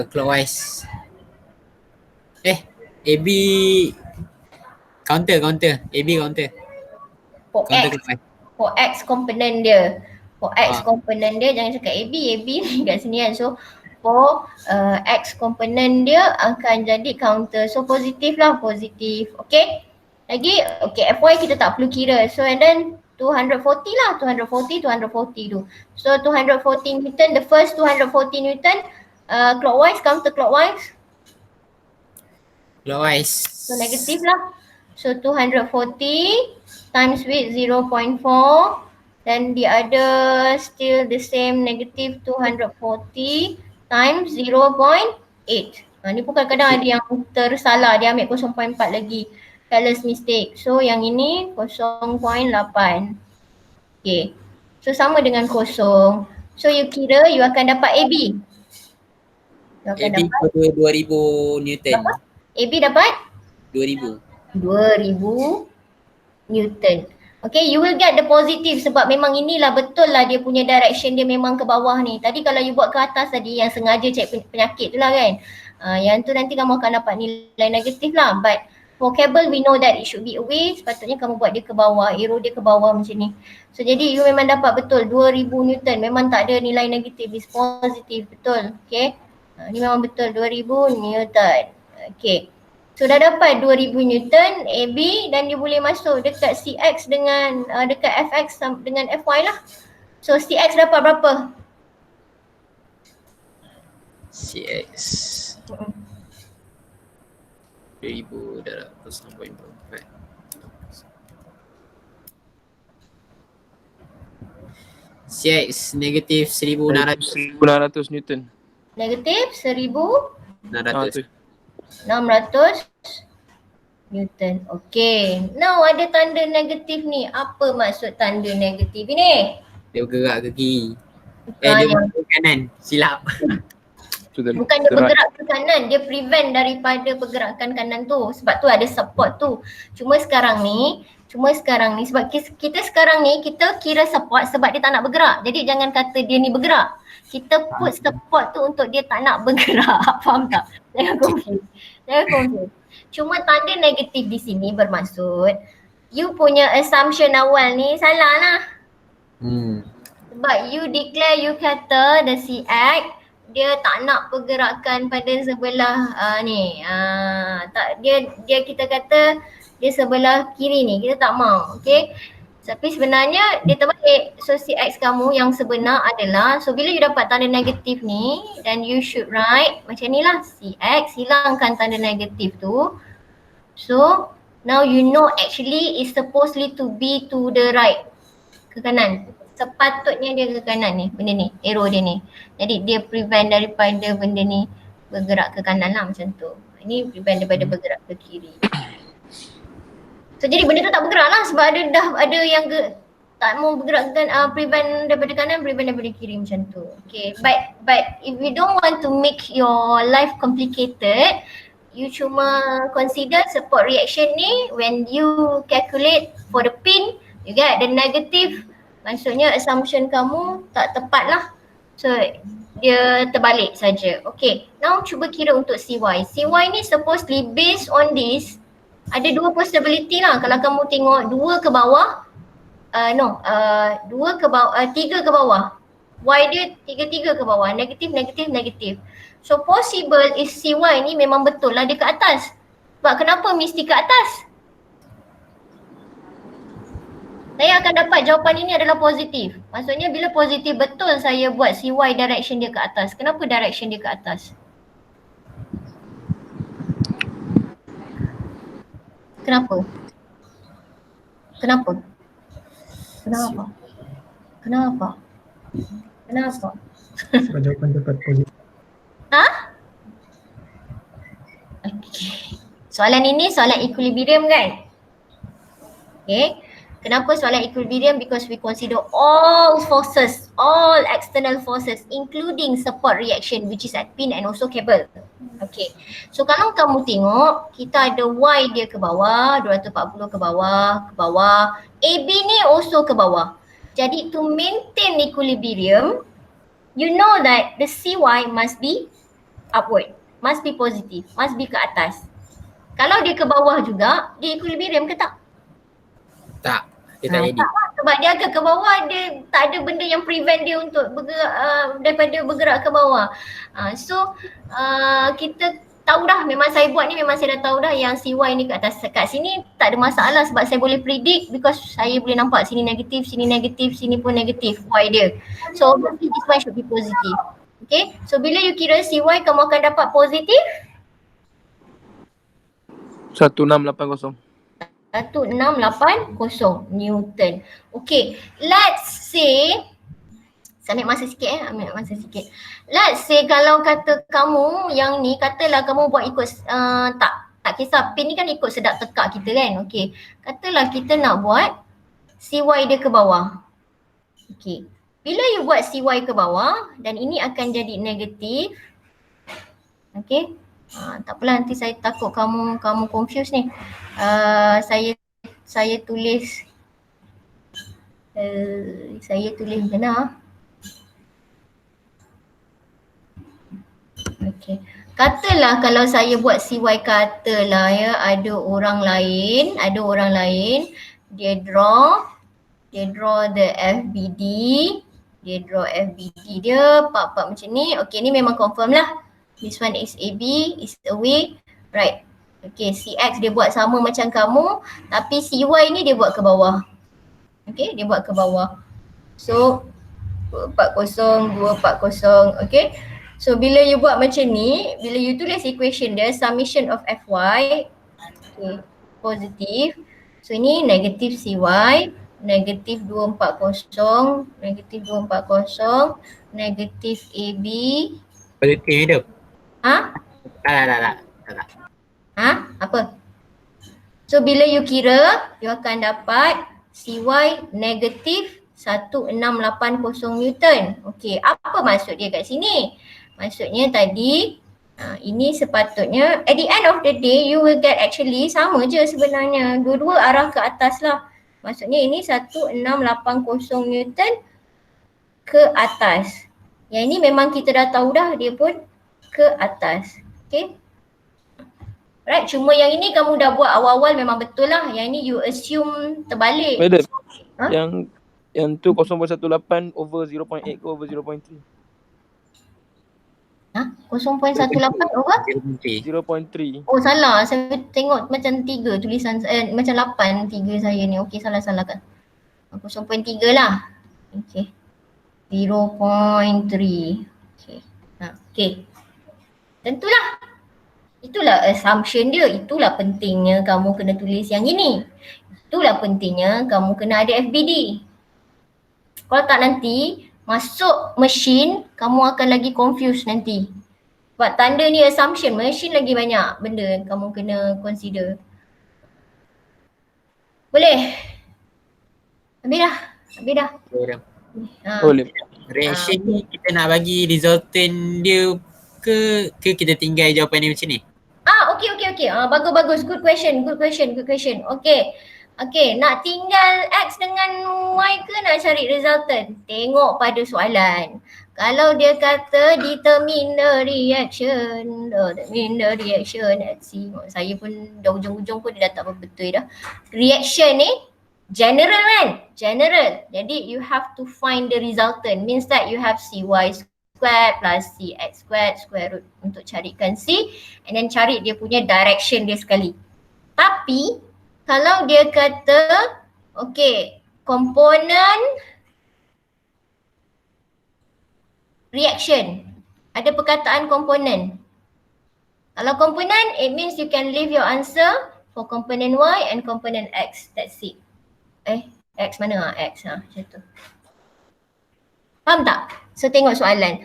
Clockwise. AB counter. AB counter. For X, Clockwise. for X component dia. For X component dia, jangan cakap AB ni kat sini kan. So for X component dia akan jadi counter. So positif lah, positif. Okay. Lagi, okay, FY kita tak perlu kira. So and then 240 lah, 240 tu. So 240 Newton, the first 240 Newton clockwise, counterclockwise. Clockwise. So negatif lah. So 240 times with 0.4, then the other still the same, negative 240 times 0.8. Ni pun kadang-kadang ada yang tersalah, dia ambil 0.4 lagi. Careless mistake. So yang ini 0.8. Okay. So sama dengan kosong. So you kira you akan dapat AB. You akan AB dapat 2000 Newton. apa? AB dapat 2000 Newton. Okay, you will get the positive sebab memang inilah betul lah dia punya direction dia memang ke bawah ni. Tadi kalau you buat ke atas tadi yang sengaja cek penyakit tu lah kan. Yang tu nanti kamu akan dapat nilai negatif lah. But for cable we know that it should be away, sepatutnya kamu buat dia ke bawah, arrow dia ke bawah macam ni. So jadi you memang dapat betul 2000 Newton, memang tak ada nilai negatif, is positif, betul. Okay, ni memang betul 2000 Newton. Okay, so dah dapat 2000 Newton AB dan dia boleh masuk dekat CX dengan dekat FX dengan FY lah. So CX dapat berapa? CX 2000 dah 0.4. CX negatif 1600 Newton. Negatif 1600 600. Newton. Okay. Now ada tanda negatif ni. Apa maksud tanda negatif ni? Dia bergerak ke kiri. Bukan Dia yang- bergerak ke kanan. Silap. Bukan dia bergerak ke kanan, dia prevent daripada pergerakan kanan tu. Sebab tu ada support tu. Cuma sekarang ni sebab kita sekarang ni kita kira support sebab dia tak nak bergerak. Jadi jangan kata dia ni bergerak. Kita put support tu untuk dia tak nak bergerak. Faham tak? Jangan confuse. Cuma tanda negatif di sini bermaksud you punya assumption awal ni salah lah. Sebab you declare, you kata the CX dia tak nak pergerakan pada sebelah ni. Tak, dia kita kata dia sebelah kiri ni, kita tak mau. Okay. Tapi sebenarnya dia terbalik. So CX kamu yang sebenar adalah, so bila you dapat tanda negatif ni, then you should write macam ni lah, CX, hilangkan tanda negatif tu. So now you know actually is supposedly to be to the right, ke kanan. Sepatutnya dia ke kanan ni, benda ni, arrow dia ni. Jadi dia prevent daripada benda ni bergerak ke kanan lah macam tu. Ini prevent daripada bergerak ke kiri. So jadi benda tu tak bergerak lah sebab ada yang tak mau bergerak ke prevent daripada kanan, prevent daripada kiri macam tu. Okay, but if you don't want to make your life complicated, you cuma consider support reaction ni when you calculate for the pin, you get the negative, maksudnya assumption kamu tak tepat lah. So dia terbalik saja. Okay, now cuba kira untuk CY. CY ni supposedly based on this, ada dua possibility lah kalau kamu tengok dua ke bawah, tiga ke bawah. Y dia tiga-tiga ke bawah, negatif, negatif, negatif. So possible is CY ni memang betul lah dia ke atas. Sebab kenapa mesti ke atas? Saya akan dapat jawapan ini adalah positif. Maksudnya bila positif betul saya buat CY direction dia ke atas. Kenapa direction dia ke atas? Kenapa? Kenapa? Kenapa? Kenapa? Kenapa? Sebab jawapan dapat positif. Ha? Okay. Soalan ini soalan equilibrium kan? Okay. Kenapa soalan equilibrium? Because we consider all forces, all external forces including support reaction which is at pin and also cable. Okay. So kalau kamu tengok kita ada Y dia ke bawah, 240 ke bawah. AB ni also ke bawah. Jadi to maintain equilibrium, you know that the CY must be upward, must be positive, must be ke atas. Kalau dia ke bawah juga, dia equilibrium ke tak? Tak, dia tak jadi. Tak lah, sebab dia agak ke bawah, dia tak ada benda yang prevent dia untuk bergerak, daripada bergerak ke bawah. So kita tahu dah, memang saya buat ni memang saya dah tahu dah yang CY ni kat atas. Kat sini tak ada masalah sebab saya boleh predict because saya boleh nampak sini negatif, sini pun negatif Y dia. So obviously this one should be positive. Okay, so bila you kira CY kamu akan dapat positif 1680. 1680 Newton. Okay, let's say saya ambil masa sikit Let's say kalau kata kamu yang ni, katalah kamu buat ikut tak kisah, pin ni kan ikut sedap tekak kita kan. Okay, katalah kita nak buat CY dia ke bawah. Okay, bila you buat CY ke bawah dan ini akan jadi negatif. Okay, tak apalah, nanti saya takut kamu confuse ni. Saya tulis benar. Okay, katalah kalau saya buat CY, katalah ya ada orang lain dia draw the FBD, dia part-part macam ni. Okay, ni memang confirm lah. This one is AB, is away, right. Okay, CX dia buat sama macam kamu, tapi CY ni dia buat ke bawah. Okay, dia buat ke bawah. So 240, 240, okay. So bila you buat macam ni, bila you tulis equation dia, summation of FY, okay, positif. So ini negatif CY, negatif 240, negatif 240, negatif AB. Positif dia. Ha? Tak. Ha? Apa? So bila you kira, you akan dapat CY negatif 1680 Newton. Okay, apa maksud dia kat sini? Maksudnya tadi ini sepatutnya at the end of the day you will get actually sama je sebenarnya. Dua-dua arah ke atas lah. Maksudnya ini 1680 Newton ke atas. Yang ini memang kita dah tahu dah dia pun ke atas. Okay. Right, cuma yang ini kamu dah buat awal-awal memang betul lah. Yang ini you assume terbalik. Madam, Ha? yang tu 0.18 over 0.8 ke over 0.3? Ha? 0.18 over? 0.3. Oh salah, saya tengok macam 3 tulisan, macam 8 3 saya ni. Okey, salah kan. 0.3 lah. Okay. 0.3. Okay. Okay. Tentulah. Itulah assumption dia. Itulah pentingnya kamu kena tulis yang ini. Itulah pentingnya kamu kena ada FBD. Kalau tak nanti masuk mesin, kamu akan lagi confused nanti. Sebab tanda ni assumption, mesin lagi banyak benda yang kamu kena consider. Boleh? Habis dah? Habis dah? Boleh. Reaction ni kita nak bagi resultant dia ke kita tinggal jawapan dia macam ni? Okay. Bagus. Good question. Okay, nak tinggal X dengan Y ke nak cari resultant? Tengok pada soalan. Kalau dia kata determine the reaction, let's see. Saya pun dah ujung-ujung pun dia dah tak betul dah. Reaction ni general kan? General. Jadi you have to find the resultant. Means that you have CY squared plus CX square root untuk carikan C and then cari dia punya direction dia sekali. Tapi kalau dia kata okay, komponen reaction, ada perkataan komponen. Kalau komponen, it means you can leave your answer for component Y and component X. That's it. X mana? X macam tu. Faham tak? So tengok soalan.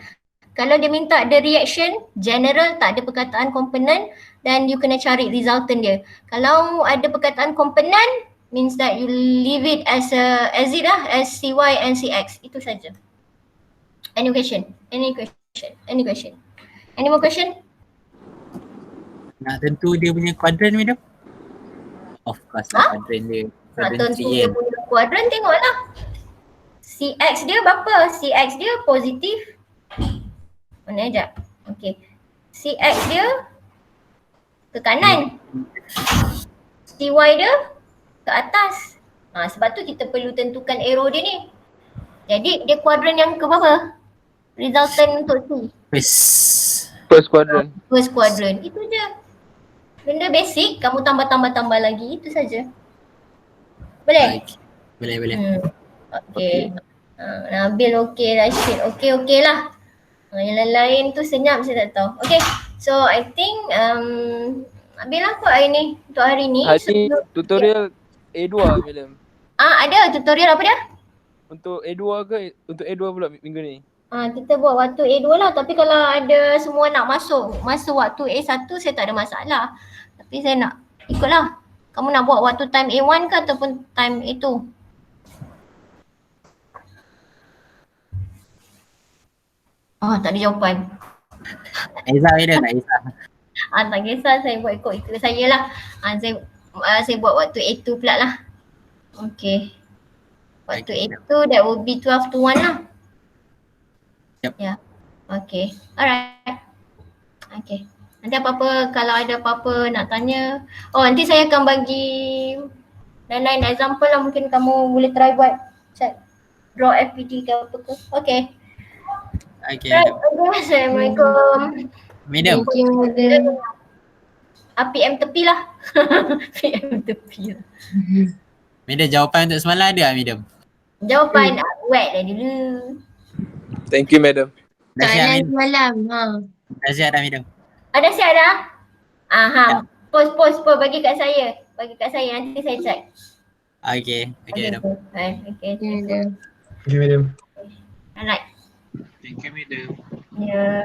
Kalau dia minta the reaction, general tak ada perkataan komponen, then you kena cari resultant dia. Kalau ada perkataan komponen, means that you leave it as CY and CX. Itu saja. Any question? Any more question? Nak tentu dia punya quadrant madam? Of course lah quadrant dia. Nak Quadrant tentu 3 dia kan? punya kuadran, tengoklah. CX dia berapa? CX dia positif. Mana sekejap? Okay. CX dia ke kanan. CY dia ke atas. Sebab tu kita perlu tentukan arrow dia ni. Jadi dia kuadran yang ke berapa? Resultant untuk C. First quadrant. First quadrant. Itu je. Benda basic, kamu tambah lagi. Itu saja. Boleh? Boleh. Okay. Nabil okay, Rashid okay lah. Yang lain tu senyap saya tak tahu. Okay. So I think Nabil lah kot hari ni. Untuk hari ni. Hari tutorial A2 madam. Ada tutorial apa dia? Untuk A2 ke? Untuk A2 pula minggu ni. Kita buat waktu A2 lah. Tapi kalau ada semua nak masuk waktu A1 saya tak ada masalah. Tapi saya nak ikutlah. Kamu nak buat waktu time A1 ke ataupun time A2? Tak ada jawapan. Aizah ada tak Aizah? Tak kisah, saya buat ikut saya lah. Saya buat waktu A2 pula lah. Okay. Waktu A2 that would be 12 to 1 lah. Yep. Yeah. Okay. Alright. Okay. Nanti apa-apa, kalau ada apa-apa nak tanya. Nanti saya akan bagi lain-lain example lah. Mungkin kamu boleh try buat check draw FPD ke apa ke. Okay. Okay. Right. Assalamualaikum. Madam. Thank you, madam. PM tepi lah. PM tepi lah. Madam, jawapan untuk semalam ada tak madam? Jawapan wet dah dulu. Thank you madam. Dah siap Soalan madam? semalam. Dah siap dah madam? Ada siap dah? Post bagi kat saya. Nanti saya check. Okay madam. Okay. Madam. Okay, madam. Alright. Thank you madam. Yeah.